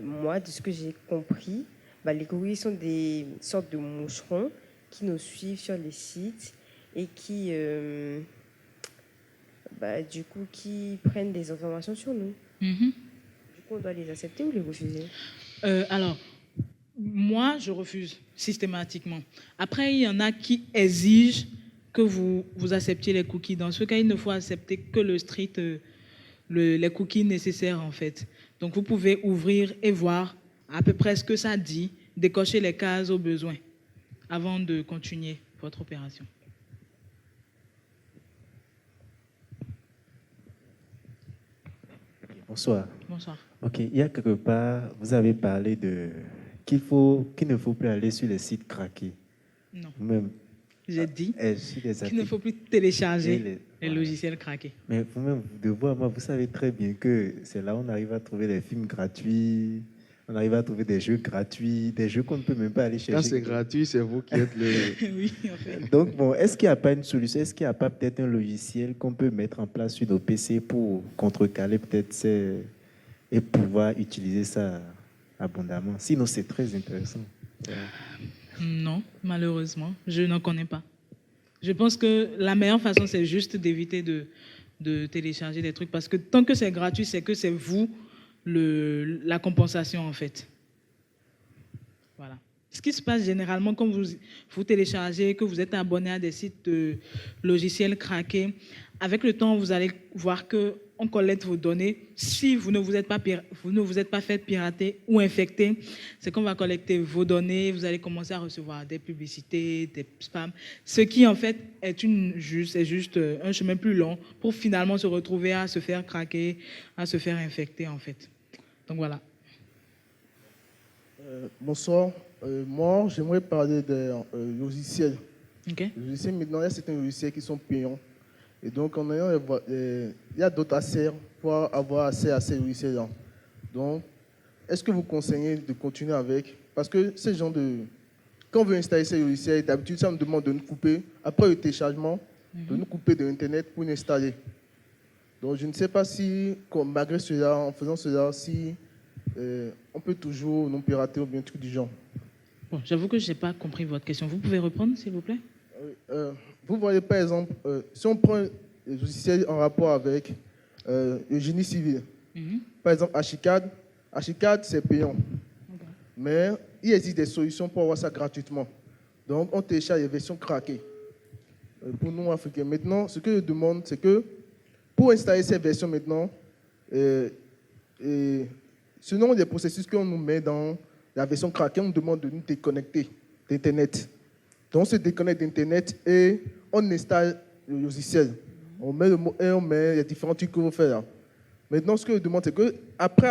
moi, de ce que j'ai compris, les cookies sont des sortes de moucherons qui nous suivent sur les sites et qui, du coup, qui prennent des informations sur nous. Du coup, on doit les accepter ou les refuser? Alors, moi, je refuse systématiquement. Après, il y en a qui exigent que vous acceptiez les cookies. Dans ce cas, il ne faut accepter que les cookies nécessaires, en fait. Donc, vous pouvez ouvrir et voir à peu près ce que ça dit, décocher les cases au besoin avant de continuer votre opération. Bonsoir. Bonsoir. Ok, il y a quelque part, vous avez parlé qu'il ne faut plus aller sur les sites craqués. Non. Même J'ai dit qu'il qu'il ne faut plus télécharger les logiciels craqués. Mais vous-même, de vous à moi, vous savez très bien que c'est là où on arrive à trouver des films gratuits, on arrive à trouver des jeux gratuits, des jeux qu'on ne peut même pas aller chercher. Quand c'est gratuit, c'est vous qui êtes le... Oui, en fait. Donc, bon, est-ce qu'il n'y a pas une solution? Est-ce qu'il n'y a pas peut-être un logiciel qu'on peut mettre en place sur nos PC pour contrecarrer peut-être et pouvoir utiliser ça abondamment? Sinon, c'est très intéressant. Non, malheureusement, je n'en connais pas. Je pense que la meilleure façon, c'est juste d'éviter de télécharger des trucs parce que tant que c'est gratuit, c'est que c'est vous la compensation, en fait. Voilà. Ce qui se passe généralement quand vous téléchargez, que vous êtes abonné à des sites de logiciels craqués, avec le temps, vous allez voir qu'on collecte vos données. Si vous ne vous êtes pas fait pirater ou infecter, c'est qu'on va collecter vos données, vous allez commencer à recevoir des publicités, des spams, ce qui en fait est juste un chemin plus long pour finalement se retrouver à se faire craquer, à se faire infecter en fait. Donc voilà. Bonsoir. Moi, j'aimerais parler des logiciels. Okay. Les logiciels, maintenant, il y a certains logiciels qui sont payants. Et donc, en ayant, il y a d'autres accès pour avoir accès à ces logiciels-là. Donc, est-ce que vous conseillez de continuer avec? Parce que ces gens quand on veut installer ces logiciels, d'habitude, ça me demande de nous couper, après le téléchargement, de nous couper de l'Internet pour l'installer. Donc, je ne sais pas si, malgré cela, en faisant cela, si on peut toujours non pirater ou bien un truc du genre. Bon, j'avoue que je n'ai pas compris votre question. Vous pouvez reprendre, s'il vous plaît? Vous voyez, par exemple, si on prend les logiciels en rapport avec le génie civil, par exemple, Archicad, c'est payant. Okay. Mais il existe des solutions pour avoir ça gratuitement. Donc, on télécharge les versions craquées pour nous, Africains. Maintenant, ce que je demande, c'est que pour installer ces versions maintenant, selon les processus qu'on nous met dans la version craquée, on nous demande de nous déconnecter d'Internet. Donc, on se déconnecte d'Internet et on installe le logiciel. On met les différents trucs qu'on veut faire. Maintenant, ce que je demande, c'est qu'après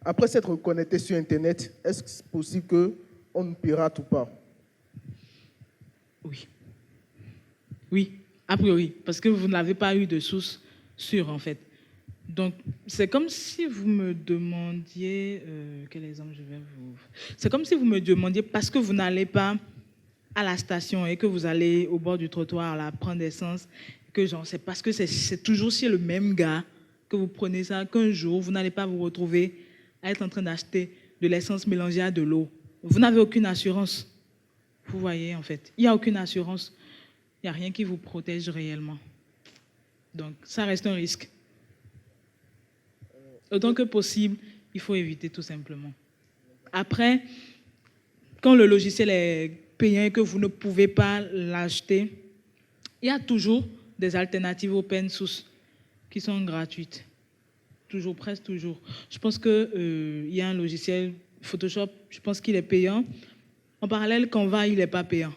après s'être connecté sur Internet, est-ce que c'est possible qu'on nous pirate ou pas? Oui. Oui, a priori, parce que vous n'avez pas eu de source sûre, en fait. Donc, c'est comme si vous me demandiez... quel exemple je vais vous... C'est comme si vous me demandiez, parce que vous n'allez pas à la station et que vous allez au bord du trottoir là, prendre essence, que genre, c'est parce que c'est toujours chez le même gars que vous prenez ça, qu'un jour, vous n'allez pas vous retrouver à être en train d'acheter de l'essence mélangée à de l'eau. Vous n'avez aucune assurance. Vous voyez, en fait. Il n'y a aucune assurance. Il n'y a rien qui vous protège réellement. Donc, ça reste un risque. Autant que possible, il faut éviter tout simplement. Après, quand le logiciel est payant et que vous ne pouvez pas l'acheter, il y a toujours des alternatives open source qui sont gratuites. Toujours, presque toujours. Je pense qu'il y a un logiciel Photoshop, je pense qu'il est payant. En parallèle, Canva, il n'est pas payant.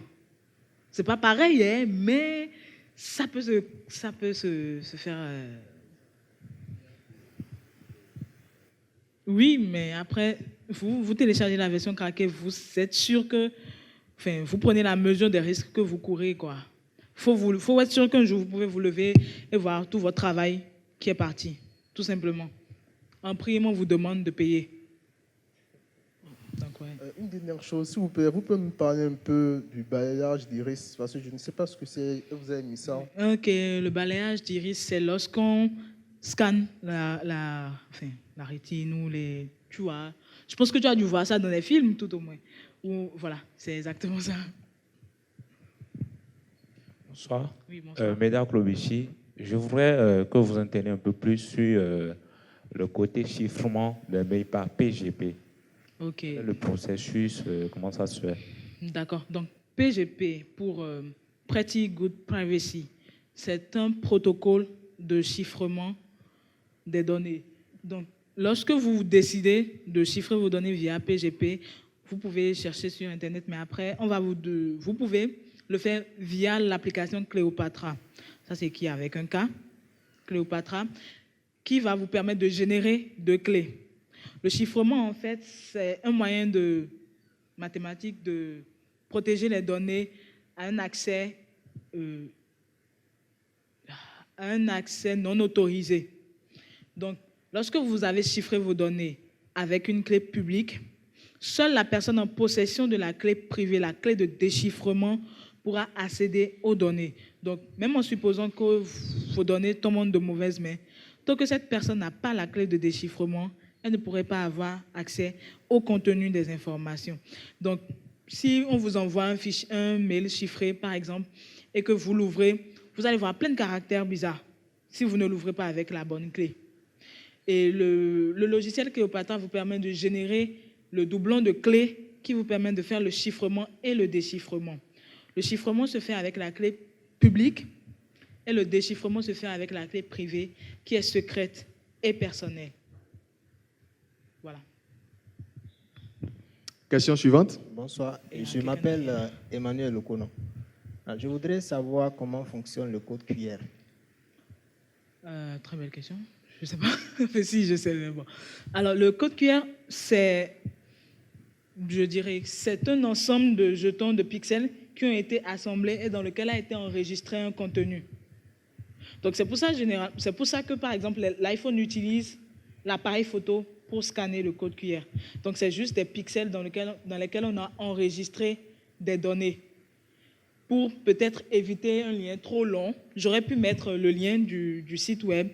C'est pas pareil, hein, mais ça peut se faire... Oui, mais après, vous téléchargez la version craquée, vous êtes sûr que... Enfin, vous prenez la mesure des risques que vous courez, quoi. Faut être sûr qu'un jour, vous pouvez vous lever et voir tout votre travail qui est parti, tout simplement. Un prix, on vous demande de payer. Donc, ouais. Une dernière chose, s'il vous plaît, vous pouvez me parler un peu du balayage d'iris, parce que je ne sais pas ce que c'est, vous avez mis ça. Ok, le balayage d'iris, c'est lorsqu'on scanne la rétine ou les... Tu vois, je pense que tu as dû voir ça dans les films, tout au moins. Ou, voilà, c'est exactement ça. Bonsoir. Oui, bonsoir. Mesdames Klobichi, je voudrais que vous interveniez un peu plus sur le côté chiffrement des mails par PGP. Ok. Le processus, comment ça se fait? D'accord. Donc, PGP, pour Pretty Good Privacy, c'est un protocole de chiffrement des données. Donc, lorsque vous décidez de chiffrer vos données via PGP, vous pouvez chercher sur Internet, mais après, vous pouvez le faire via l'application Cléopatra. Ça, c'est qui avec un K, Cléopatra, qui va vous permettre de générer deux clés. Le chiffrement, en fait, c'est un moyen mathématique de protéger les données à un accès un accès non autorisé. Donc, lorsque vous avez chiffré vos données avec une clé publique, seule la personne en possession de la clé privée, la clé de déchiffrement, pourra accéder aux données. Donc, même en supposant que vos données tombent de mauvaises mains, tant que cette personne n'a pas la clé de déchiffrement, elle ne pourrait pas avoir accès au contenu des informations. Donc, si on vous envoie un mail chiffré, par exemple, et que vous l'ouvrez, vous allez voir plein de caractères bizarres si vous ne l'ouvrez pas avec la bonne clé. Et le logiciel Cléopatra vous permet de générer le doublon de clés qui vous permet de faire le chiffrement et le déchiffrement. Le chiffrement se fait avec la clé publique et le déchiffrement se fait avec la clé privée qui est secrète et personnelle. Voilà. Question suivante. Bonsoir, je m'appelle Emmanuel Okono. Je voudrais savoir comment fonctionne le code QR. Très belle question. Je ne sais pas. Mais si, je sais. Mais bon. Alors, le code QR, c'est un ensemble de jetons de pixels qui ont été assemblés et dans lequel a été enregistré un contenu. Donc, c'est pour ça que, par exemple, l'iPhone utilise l'appareil photo pour scanner le code QR. Donc, c'est juste des pixels dans lesquels on a enregistré des données. Pour peut-être éviter un lien trop long, j'aurais pu mettre le lien du site web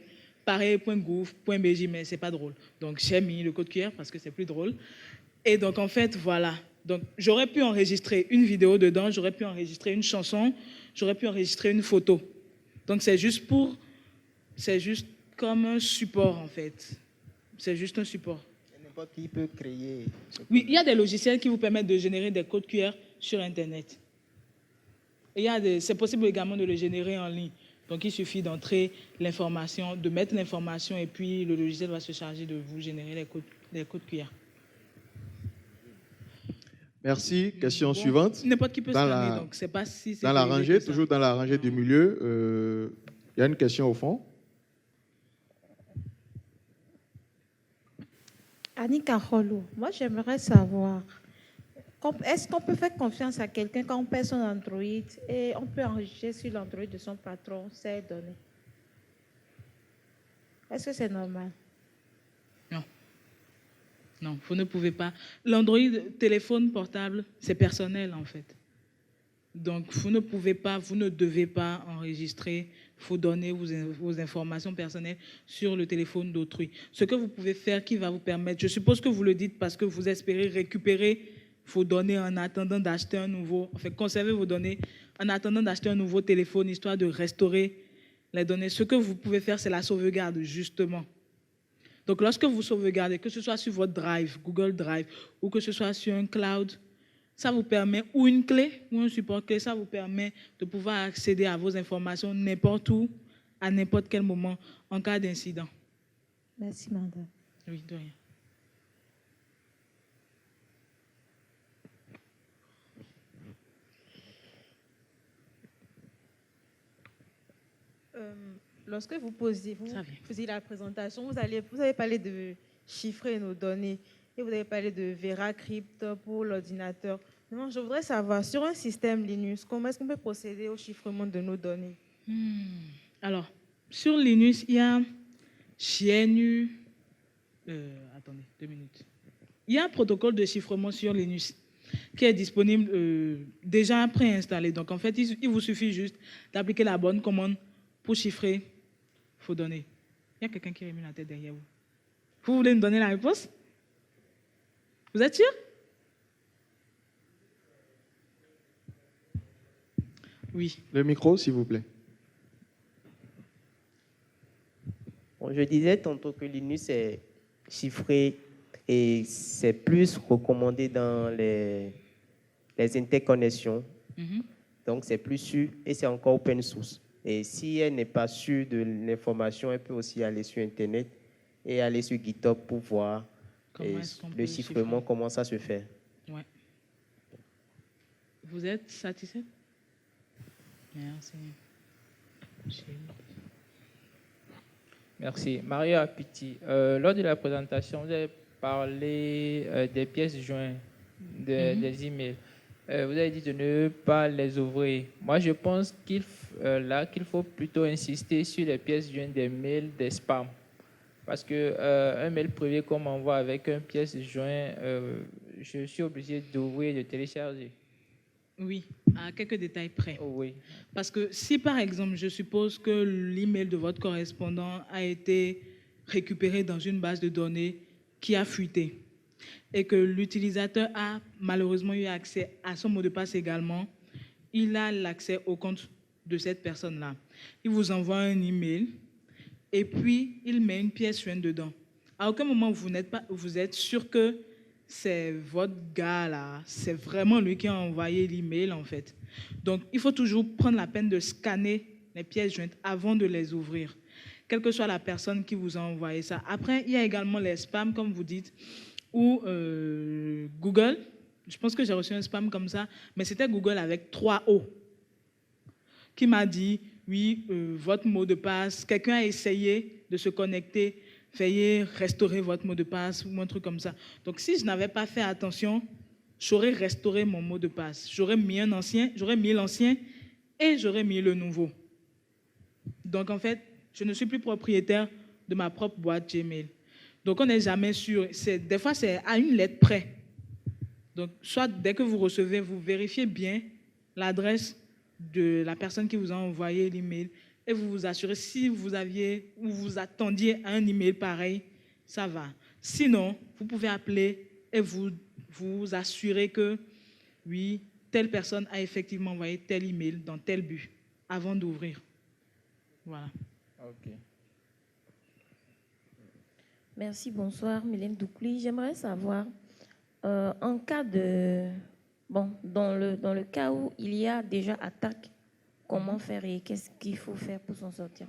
pareil.gouv.bj, mais ce n'est pas drôle. Donc, j'ai mis le code QR parce que c'est plus drôle. Et donc, en fait, voilà. Donc, j'aurais pu enregistrer une vidéo dedans, j'aurais pu enregistrer une chanson, j'aurais pu enregistrer une photo. Donc, c'est juste comme un support, en fait. C'est juste un support. N'importe qui peut créer. Oui, il y a des logiciels qui vous permettent de générer des codes QR sur Internet. Et c'est possible également de le générer en ligne. Donc, il suffit d'entrer l'information, de mettre l'information et puis le logiciel va se charger de vous générer les codes QR. Merci. Question suivante. N'importe qui peut scanner, donc c'est pas si c'est dans la rangée, toujours dans la rangée du milieu, il y a une question au fond. Annika Rolou, moi j'aimerais savoir, est-ce qu'on peut faire confiance à quelqu'un quand on perd son Android et on peut enregistrer sur l'Android de son patron ses données? Est-ce que c'est normal? Non, vous ne pouvez pas. L'Android téléphone portable, c'est personnel en fait. Donc, vous ne pouvez pas, vous ne devez pas enregistrer vos données, vos informations personnelles sur le téléphone d'autrui. Ce que vous pouvez faire qui va vous permettre, je suppose que vous le dites parce que vous espérez récupérer vos données en attendant d'acheter un nouveau, enfin, conserver vos données en attendant d'acheter un nouveau téléphone, histoire de restaurer les données. Ce que vous pouvez faire, c'est la sauvegarde, justement. Donc, lorsque vous sauvegardez, que ce soit sur votre Drive, Google Drive, ou que ce soit sur un cloud, ça vous permet, ou une clé, ou un support clé, ça vous permet de pouvoir accéder à vos informations n'importe où, à n'importe quel moment, en cas d'incident. Merci, madame. Oui, de rien. Lorsque vous faisiez la présentation, vous avez parlé de chiffrer nos données et vous avez parlé de VeraCrypt pour l'ordinateur. Donc, je voudrais savoir, sur un système Linux, comment est-ce qu'on peut procéder au chiffrement de nos données? Alors, sur Linux, il y a GNU. Attendez, 2 minutes. Il y a un protocole de chiffrement sur Linux qui est disponible déjà préinstallé. Donc, en fait, il vous suffit juste d'appliquer la bonne commande pour chiffrer vos données. Il y a quelqu'un qui remue la tête derrière vous. Vous voulez me donner la réponse? Vous êtes sûr? Oui. Le micro, s'il vous plaît. Bon, je disais tantôt que Linux est chiffré et c'est plus recommandé dans les interconnexions. Donc, c'est plus sûr et c'est encore open source. Et si elle n'est pas sûre de l'information, elle peut aussi aller sur Internet et aller sur GitHub pour voir le chiffrement, comment ça se fait. Ouais. Vous êtes satisfait? Merci. Merci. Maria Pitti, lors de la présentation, vous avez parlé des pièces jointes, des emails. Vous avez dit de ne pas les ouvrir. Moi, je pense qu'il faut plutôt insister sur les pièces jointes des mails, des spams. Parce qu'un mail privé qu'on m'envoie avec une pièce jointe, je suis obligé d'ouvrir et de télécharger. Oui, à quelques détails près. Oh, oui. Parce que si, par exemple, je suppose que l'email de votre correspondant a été récupéré dans une base de données qui a fuité et que l'utilisateur a malheureusement eu accès à son mot de passe également, il a l'accès au compte de cette personne-là. Il vous envoie un email et puis il met une pièce jointe dedans. À aucun moment vous êtes sûr que c'est votre gars là, c'est vraiment lui qui a envoyé l'email en fait. Donc il faut toujours prendre la peine de scanner les pièces jointes avant de les ouvrir, quelle que soit la personne qui vous a envoyé ça. Après, il y a également les spams, comme vous dites, ou Google. Je pense que j'ai reçu un spam comme ça, mais c'était Google avec 3 O qui m'a dit, oui, votre mot de passe, quelqu'un a essayé de se connecter, veuillez restaurer votre mot de passe ou un truc comme ça. Donc, si je n'avais pas fait attention, j'aurais restauré mon mot de passe. J'aurais mis l'ancien et j'aurais mis le nouveau. Donc, en fait, je ne suis plus propriétaire de ma propre boîte Gmail. Donc, on n'est jamais sûr. Des fois, c'est à une lettre près. Donc, soit dès que vous recevez, vous vérifiez bien l'adresse de la personne qui vous a envoyé l'email et vous vous assurez si vous aviez ou vous attendiez à un email pareil, ça va. Sinon, vous pouvez appeler et vous assurer que, oui, telle personne a effectivement envoyé tel email dans tel but avant d'ouvrir. Voilà. OK. Merci, bonsoir, Mylène Doukli. J'aimerais savoir, en cas de... Bon, dans le cas où il y a déjà attaque, comment faire et qu'est-ce qu'il faut faire pour s'en sortir?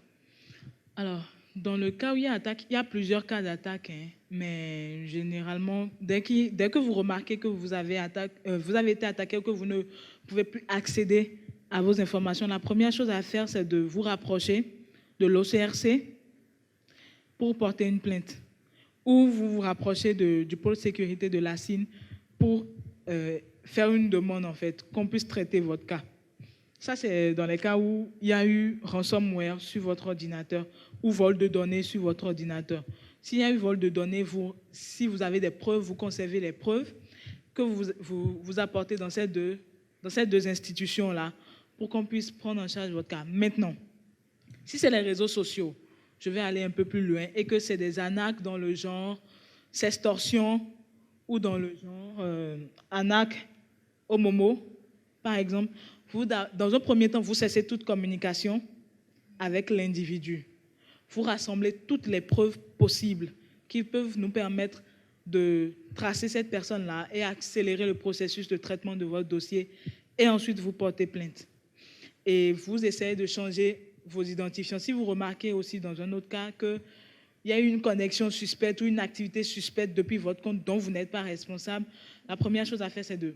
Alors, dans le cas où il y a attaque, il y a plusieurs cas d'attaque, hein, mais généralement, dès que vous remarquez que vous avez été attaqué ou que vous ne pouvez plus accéder à vos informations, la première chose à faire, c'est de vous rapprocher de l'OCRC pour porter une plainte, ou vous vous rapprochez du pôle sécurité de la CIN pour faire une demande, en fait, qu'on puisse traiter votre cas. Ça, c'est dans les cas où il y a eu ransomware sur votre ordinateur ou vol de données sur votre ordinateur. S'il y a eu vol de données, si vous avez des preuves, vous conservez les preuves que vous apportez dans ces deux institutions-là pour qu'on puisse prendre en charge votre cas. Maintenant, si c'est les réseaux sociaux, je vais aller un peu plus loin, et que c'est des arnaques dans le genre sextorsion ou dans le genre arnaque au Momo, par exemple, dans un premier temps, vous cessez toute communication avec l'individu. Vous rassemblez toutes les preuves possibles qui peuvent nous permettre de tracer cette personne-là et accélérer le processus de traitement de votre dossier, et ensuite vous portez plainte. Et vous essayez de changer vos identifiants. Si vous remarquez aussi dans un autre cas qu'il y a eu une connexion suspecte ou une activité suspecte depuis votre compte dont vous n'êtes pas responsable, la première chose à faire, c'est de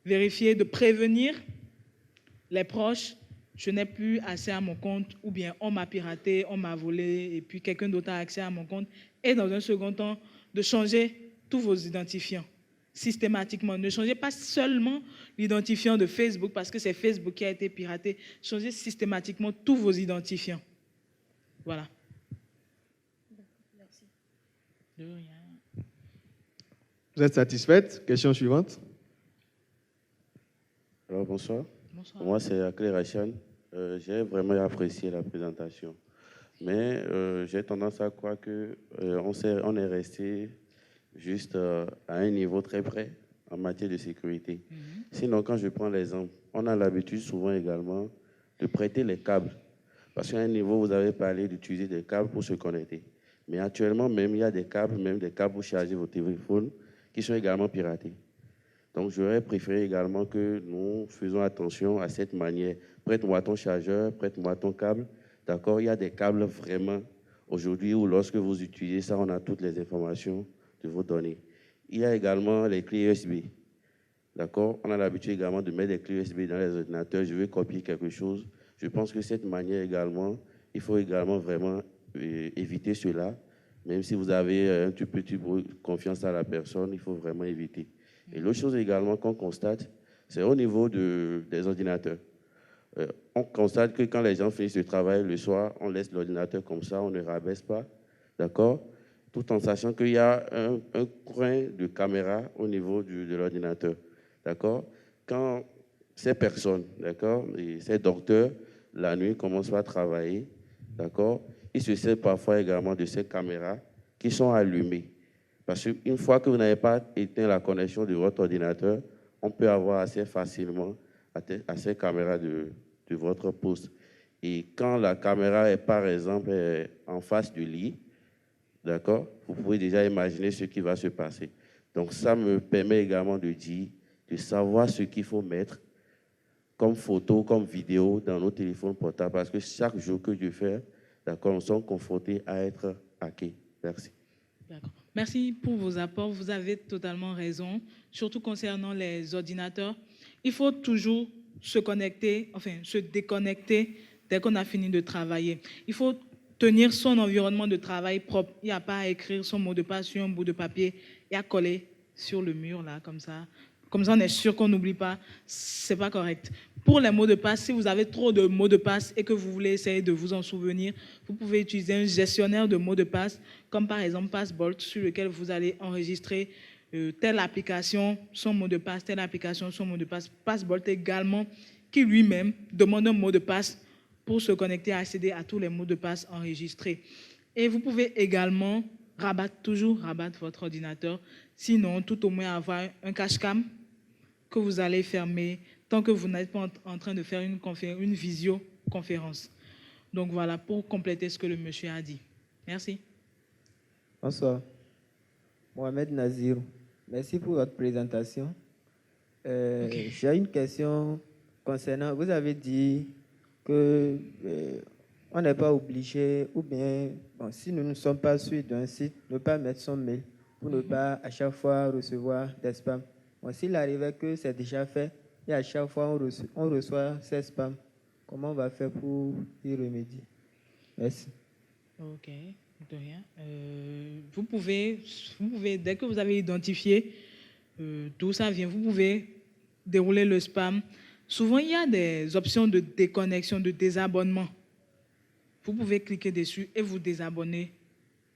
vérifier, de prévenir les proches, je n'ai plus accès à mon compte, ou bien on m'a piraté, on m'a volé, et puis quelqu'un d'autre a accès à mon compte. Et dans un second temps, de changer tous vos identifiants systématiquement. Ne changez pas seulement l'identifiant de Facebook parce que c'est Facebook qui a été piraté. Changez systématiquement tous vos identifiants. Voilà. Merci. De rien. Vous êtes satisfaite? Question suivante. Alors, bonsoir. Bonsoir. Moi, c'est Akle Rachan. J'ai vraiment apprécié la présentation. Mais j'ai tendance à croire qu'on est resté juste à un niveau très près en matière de sécurité. Sinon, quand je prends l'exemple, on a l'habitude souvent également de prêter les câbles. Parce qu'à un niveau, vous avez parlé d'utiliser des câbles pour se connecter. Mais actuellement, même, il y a des câbles pour charger vos téléphones qui sont également piratés. Donc, j'aurais préféré également que nous faisions attention à cette manière. Prête-moi ton chargeur, prête-moi ton câble. D'accord? Il y a des câbles vraiment, aujourd'hui, où lorsque vous utilisez ça, on a toutes les informations de vos données. Il y a également les clés USB. D'accord? On a l'habitude également de mettre des clés USB dans les ordinateurs. Je vais copier quelque chose. Je pense que cette manière également, il faut également vraiment éviter cela. Même si vous avez un petit peu confiance à la personne, il faut vraiment éviter. Et l'autre chose également qu'on constate, c'est au niveau des ordinateurs. On constate que quand les gens finissent le travail le soir, on laisse l'ordinateur comme ça, on ne rabaisse pas, d'accord? Tout en sachant qu'il y a un coin de caméra au niveau de l'ordinateur, d'accord? Quand ces personnes, d'accord, et ces docteurs, la nuit, commencent à travailler, d'accord, ils se servent parfois également de ces caméras qui sont allumées. Parce qu'une fois que vous n'avez pas éteint la connexion de votre ordinateur, on peut avoir assez facilement à ces caméras de votre poste. Et quand la caméra est, par exemple, en face du lit, d'accord, vous pouvez déjà imaginer ce qui va se passer. Donc, ça me permet également de dire, de savoir ce qu'il faut mettre comme photo, comme vidéo dans nos téléphones portables, parce que chaque jour que je fais, d'accord, nous sommes confrontés à être hackés. Merci. D'accord. Merci pour vos apports. Vous avez totalement raison, surtout concernant les ordinateurs. Il faut toujours se connecter, enfin se déconnecter dès qu'on a fini de travailler. Il faut tenir son environnement de travail propre. Il n'y a pas à écrire son mot de passe sur un bout de papier et à coller sur le mur, là, comme ça. Comme ça, on est sûr qu'on n'oublie pas. Ce n'est pas correct. Pour les mots de passe, si vous avez trop de mots de passe et que vous voulez essayer de vous en souvenir, vous pouvez utiliser un gestionnaire de mots de passe, comme par exemple Passbolt, sur lequel vous allez enregistrer telle application, son mot de passe, telle application, son mot de passe. Passbolt également, qui lui-même demande un mot de passe pour se connecter et accéder à tous les mots de passe enregistrés. Et vous pouvez également toujours rabattre votre ordinateur, sinon tout au moins avoir un cache-cam que vous allez fermer tant que vous n'êtes pas en train de faire une visioconférence. Donc voilà, pour compléter ce que le monsieur a dit. Merci. Bonsoir. Mohamed Nazir, merci pour votre présentation. J'ai une question concernant, vous avez dit que on n'est pas obligé, ou bien, bon, si nous ne sommes pas sur d'un site, ne pas mettre son mail pour ne pas à chaque fois recevoir des spams. Bon, s'il arrivait que c'est déjà fait et à chaque fois on reçoit ces spams, comment on va faire pour y remédier? Merci. Ok, de rien. Vous pouvez, dès que vous avez identifié d'où ça vient, vous pouvez dérouler le spam. Souvent, il y a des options de déconnexion, de désabonnement. Vous pouvez cliquer dessus et vous désabonner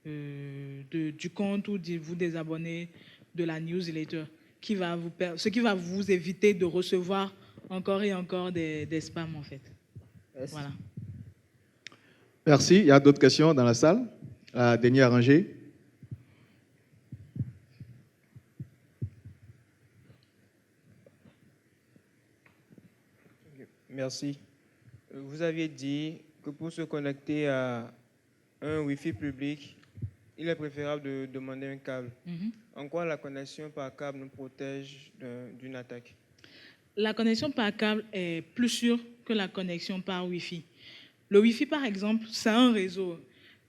du compte ou vous désabonner de la newsletter, ce qui va vous éviter de recevoir encore et encore des spams, en fait. Merci. Voilà. Merci. Il y a d'autres questions dans la salle? Denis Arranger. Merci. Vous aviez dit que pour se connecter à un Wi-Fi public, il est préférable de demander un câble. En quoi la connexion par câble nous protège d'une attaque? La connexion par câble est plus sûre que la connexion par Wi-Fi. Le Wi-Fi, par exemple, c'est un réseau.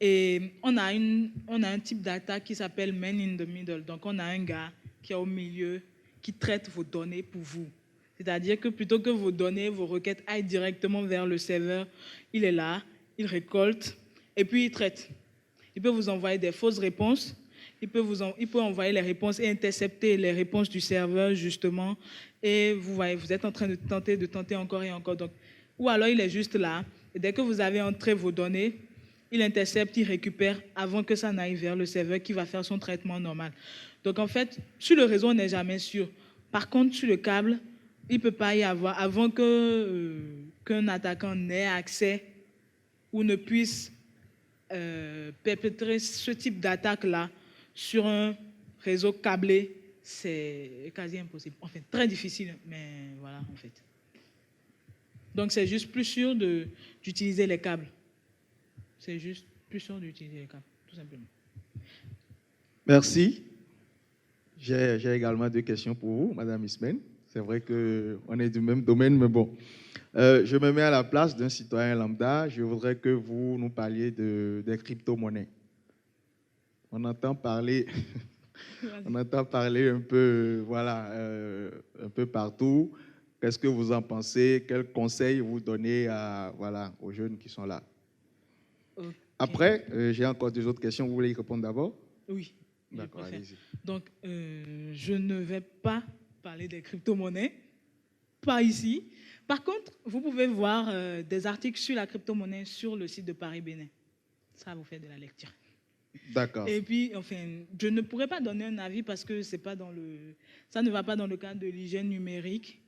Et on a un type d'attaque qui s'appelle Man in the Middle. Donc, on a un gars qui est au milieu, qui traite vos données pour vous. C'est-à-dire que plutôt que vos données, vos requêtes aillent directement vers le serveur, il est là, il récolte et puis il traite. Il peut vous envoyer des fausses réponses, il peut envoyer les réponses et intercepter les réponses du serveur, justement, et vous êtes en train de tenter encore et encore. Donc, ou alors il est juste là, et dès que vous avez entré vos données, il intercepte, il récupère avant que ça n'aille vers le serveur qui va faire son traitement normal. Donc en fait, sur le réseau, on n'est jamais sûr. Par contre, sur le câble, il ne peut pas y avoir, avant qu'un attaquant n'ait accès ou ne puisse perpétrer ce type d'attaque-là sur un réseau câblé, c'est quasi impossible. Enfin, très difficile, mais voilà, en fait. Donc, c'est juste plus sûr d'utiliser les câbles. C'est juste plus sûr d'utiliser les câbles, tout simplement. Merci. J'ai également deux questions pour vous, Madame Ismaël. C'est vrai qu'on est du même domaine, mais bon. Je me mets à la place d'un citoyen lambda. Je voudrais que vous nous parliez des crypto-monnaies. On entend parler, un peu, voilà, un peu partout. Qu'est-ce que vous en pensez? Quels conseils vous donnez aux jeunes qui sont là? Okay. Après, j'ai encore deux autres questions. Vous voulez y répondre d'abord? Oui. D'accord, allez-y. Donc, je ne vais pas parler des crypto-monnaies. pas ici. Par contre, vous pouvez voir des articles sur la crypto-monnaie sur le site de Paris Bénin. Ça vous fait de la lecture. D'accord. Et puis, enfin, je ne pourrais pas donner un avis parce que ça ne va pas dans le cadre de l'hygiène numérique.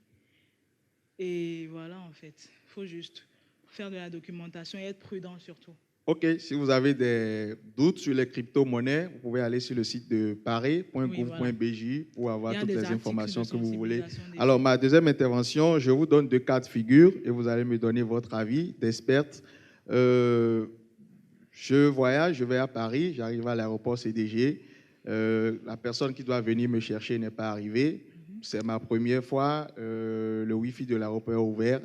Et voilà, en fait, il faut juste faire de la documentation et être prudent surtout. OK, si vous avez des doutes sur les crypto-monnaies, vous pouvez aller sur le site de paris.gouv.bj pour avoir toutes les informations que vous voulez. Alors, ma deuxième intervention, je vous donne 2 cas de figure et vous allez me donner votre avis d'experte. Je voyage, je vais à Paris, j'arrive à l'aéroport CDG. La personne qui doit venir me chercher n'est pas arrivée. C'est ma première fois, le Wi-Fi de l'aéroport est ouvert.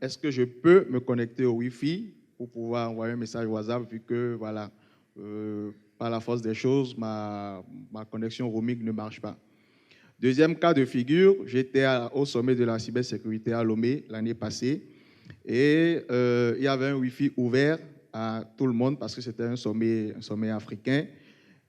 Est-ce que je peux me connecter au Wi-Fi pour pouvoir envoyer un message WhatsApp vu que, voilà, par la force des choses, ma connexion roaming ne marche pas. Deuxième cas de figure, j'étais au sommet de la cybersécurité à Lomé l'année passée et il y avait un Wi-Fi ouvert à tout le monde parce que c'était un sommet africain.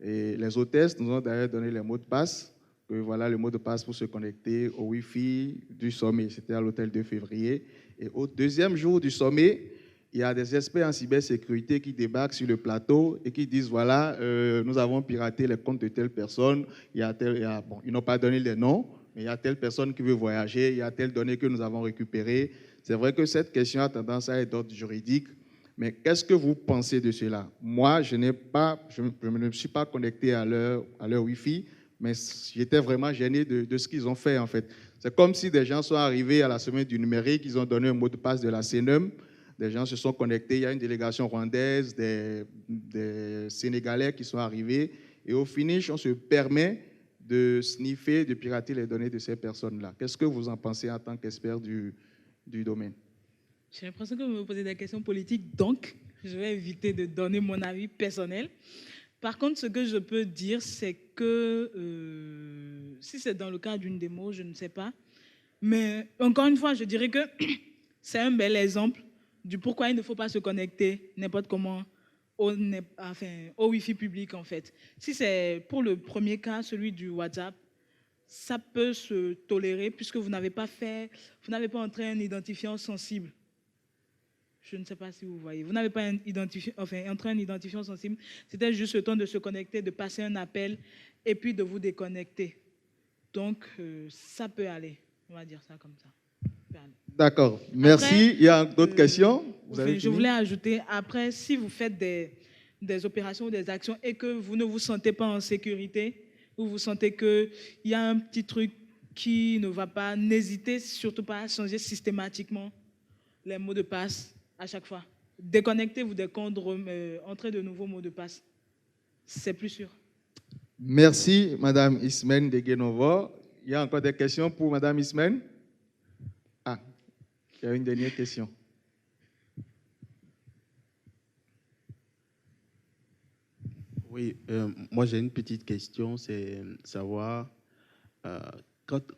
Et les hôtesses nous ont d'ailleurs donné les mots de passe, que voilà le mot de passe pour se connecter au Wi-Fi du sommet. C'était à l'hôtel 2 février. Et au deuxième jour du sommet, il y a des experts en cybersécurité qui débarquent sur le plateau et qui disent, voilà, nous avons piraté les comptes de telle personne, ils n'ont pas donné les noms, mais il y a telle personne qui veut voyager, il y a telle donnée que nous avons récupérée. C'est vrai que cette question a tendance à être d'ordre juridique, mais qu'est-ce que vous pensez de cela? Moi, je ne me suis pas connecté à leur Wi-Fi, mais j'étais vraiment gêné de ce qu'ils ont fait, en fait. C'est comme si des gens sont arrivés à la semaine du numérique, ils ont donné un mot de passe de la CNEM, des gens se sont connectés, il y a une délégation rwandaise, des Sénégalais qui sont arrivés, et au finish, on se permet de sniffer, de pirater les données de ces personnes-là. Qu'est-ce que vous en pensez en tant qu'expert du domaine? J'ai l'impression que vous me posez des questions politiques, donc je vais éviter de donner mon avis personnel. Par contre, ce que je peux dire, c'est que si c'est dans le cadre d'une démo, je ne sais pas. Mais encore une fois, je dirais que c'est un bel exemple du pourquoi il ne faut pas se connecter n'importe comment au Wi-Fi public, en fait. Si c'est pour le premier cas, celui du WhatsApp, ça peut se tolérer puisque vous n'avez pas entré un identifiant sensible. Je ne sais pas si vous voyez. Vous n'avez pas entré un identifiant sensible. C'était juste le temps de se connecter, de passer un appel et puis de vous déconnecter. Donc, ça peut aller. On va dire ça comme ça. D'accord. Merci. Après, il y a d'autres questions? Je voulais ajouter, après, si vous faites des opérations ou des actions et que vous ne vous sentez pas en sécurité, ou vous sentez qu'il y a un petit truc qui ne va pas, n'hésitez surtout pas à changer systématiquement les mots de passe à chaque fois. Déconnectez-vous des comptes, entrez de nouveaux mots de passe. C'est plus sûr. Merci, Madame Ismène Deguenovo. Il y a encore des questions pour Madame Ismène? Ah, il y a une dernière question. Oui, moi j'ai une petite question, c'est savoir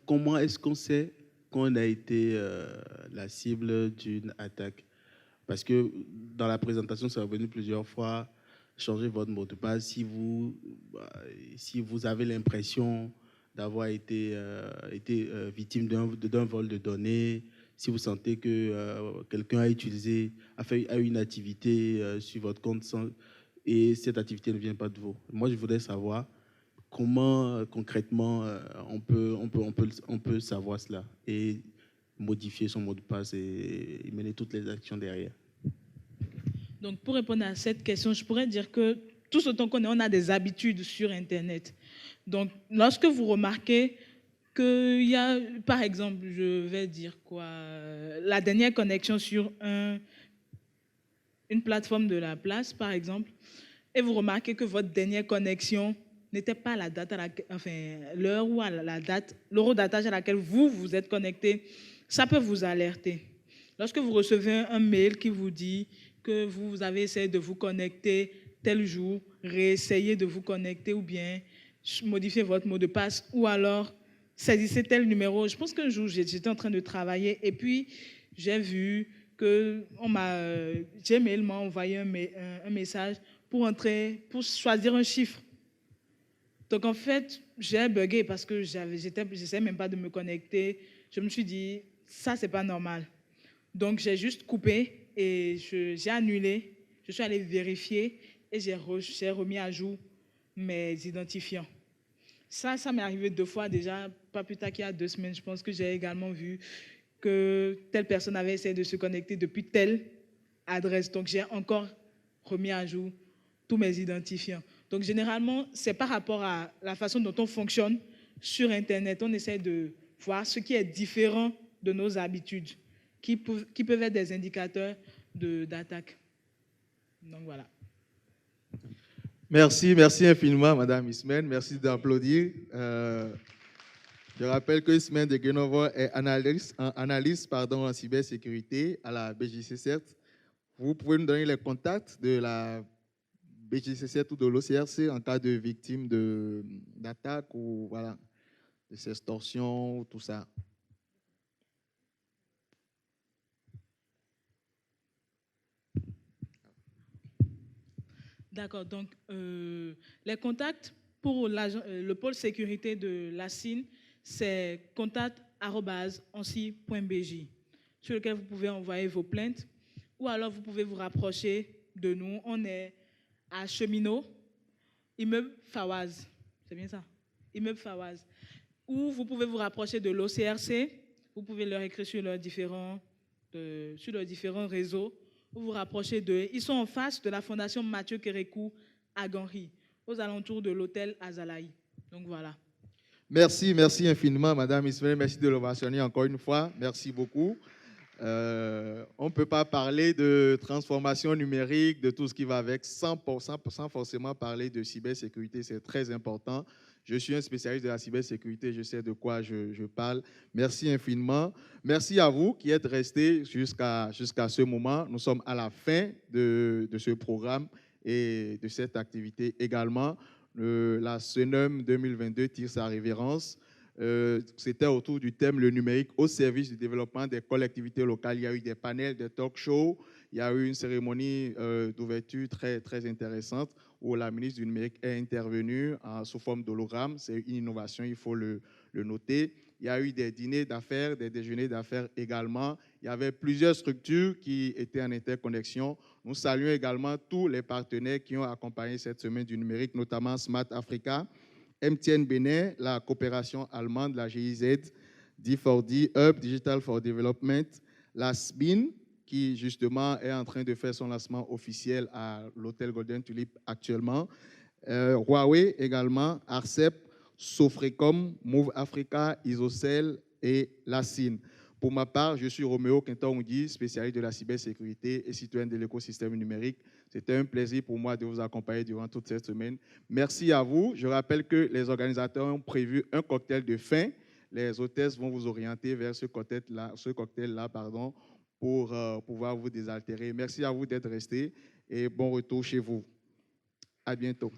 comment est-ce qu'on sait qu'on a été la cible d'une attaque? Parce que dans la présentation, ça est revenu plusieurs fois, changer votre mot de passe si vous avez l'impression d'avoir été victime d'un vol de données, si vous sentez que quelqu'un a eu une activité sur votre compte et cette activité ne vient pas de vous. Moi, je voudrais savoir comment concrètement on peut savoir cela et modifier son mot de passe et mener toutes les actions derrière. Donc, pour répondre à cette question, je pourrais dire que tout ce temps qu'on est, on a des habitudes sur Internet. Donc, lorsque vous remarquez qu'il y a, par exemple, je vais dire quoi, la dernière connexion sur une plateforme de la place, par exemple, et vous remarquez que votre dernière connexion n'était pas la date l'heure ou à la date, l'heure d'attache à laquelle vous êtes connecté, ça peut vous alerter. Lorsque vous recevez un mail qui vous dit que vous avez essayé de vous connecter tel jour, réessayez de vous connecter ou bien modifiez votre mot de passe ou alors saisissez tel numéro. Je pense qu'un jour, j'étais en train de travailler et puis j'ai vu que Gmail m'a envoyé un message pour choisir un chiffre. Donc, en fait, j'ai bugué parce que j'essayais même pas de me connecter. je me suis dit, ça, c'est pas normal. Donc, j'ai juste coupé et j'ai annulé. Je suis allée vérifier et j'ai remis à jour mes identifiants. Ça m'est arrivé 2 fois déjà, pas plus tard qu'il y a 2 semaines. Je pense que j'ai également vu que telle personne avait essayé de se connecter depuis telle adresse. Donc, j'ai encore remis à jour tous mes identifiants. Donc, généralement, c'est par rapport à la façon dont on fonctionne sur Internet. On essaie de voir ce qui est différent de nos habitudes, qui peuvent être des indicateurs d'attaque. Donc, voilà. Merci infiniment, Madame Ismène. Merci d'applaudir. Je rappelle que Ismène de Guenovo est analyste en cybersécurité à la BJC-CERT. Vous pouvez nous donner les contacts de la BJC-CERT ou de l'OCRC en cas de victime d'attaque ou voilà, de extorsion, tout ça. D'accord, donc les contacts pour le pôle sécurité de la CIN, c'est contact@ansi.bj, sur lequel vous pouvez envoyer vos plaintes, ou alors vous pouvez vous rapprocher de nous. On est à Cheminot, immeuble Fawaz, c'est bien ça, immeuble Fawaz. Ou vous pouvez vous rapprocher de l'OCRC, vous pouvez leur écrire sur leurs différents réseaux. Vous vous rapprochez d'eux. Ils sont en face de la fondation Mathieu Kérékou à Ganry, aux alentours de l'hôtel Azalaï. Donc voilà. Merci infiniment, Madame Ismaël. Merci de l'ovationner encore une fois. Merci beaucoup. On ne peut pas parler de transformation numérique, de tout ce qui va avec, sans forcément parler de cybersécurité. C'est très important. Je suis un spécialiste de la cybersécurité, je sais de quoi je parle. Merci infiniment. Merci à vous qui êtes restés jusqu'à ce moment. Nous sommes à la fin de ce programme et de cette activité également. La CNEUM 2022 tire sa révérence. C'était autour du thème « Le numérique au service du développement des collectivités locales ». Il y a eu des panels, des talk-shows, il y a eu une cérémonie d'ouverture très, très intéressante où la ministre du numérique est intervenue sous forme d'hologramme. C'est une innovation, il faut le noter. Il y a eu des dîners d'affaires, des déjeuners d'affaires également. Il y avait plusieurs structures qui étaient en interconnexion. Nous saluons également tous les partenaires qui ont accompagné cette semaine du numérique, notamment Smart Africa, MTN Bénin, la coopération allemande, la GIZ, D4D, Hub Digital for Development, la SBIN, qui justement est en train de faire son lancement officiel à l'hôtel Golden Tulip actuellement, Huawei également, Arcep, Sofrecom, Move Africa, Isocel et la CIN. Pour ma part, je suis Roméo Quinton-Oudi, spécialiste de la cybersécurité et citoyen de l'écosystème numérique. C'était un plaisir pour moi de vous accompagner durant toute cette semaine. Merci à vous. Je rappelle que les organisateurs ont prévu un cocktail de fin. Les hôtesses vont vous orienter vers ce cocktail-là, pour pouvoir vous désaltérer. Merci à vous d'être restés et bon retour chez vous. À bientôt.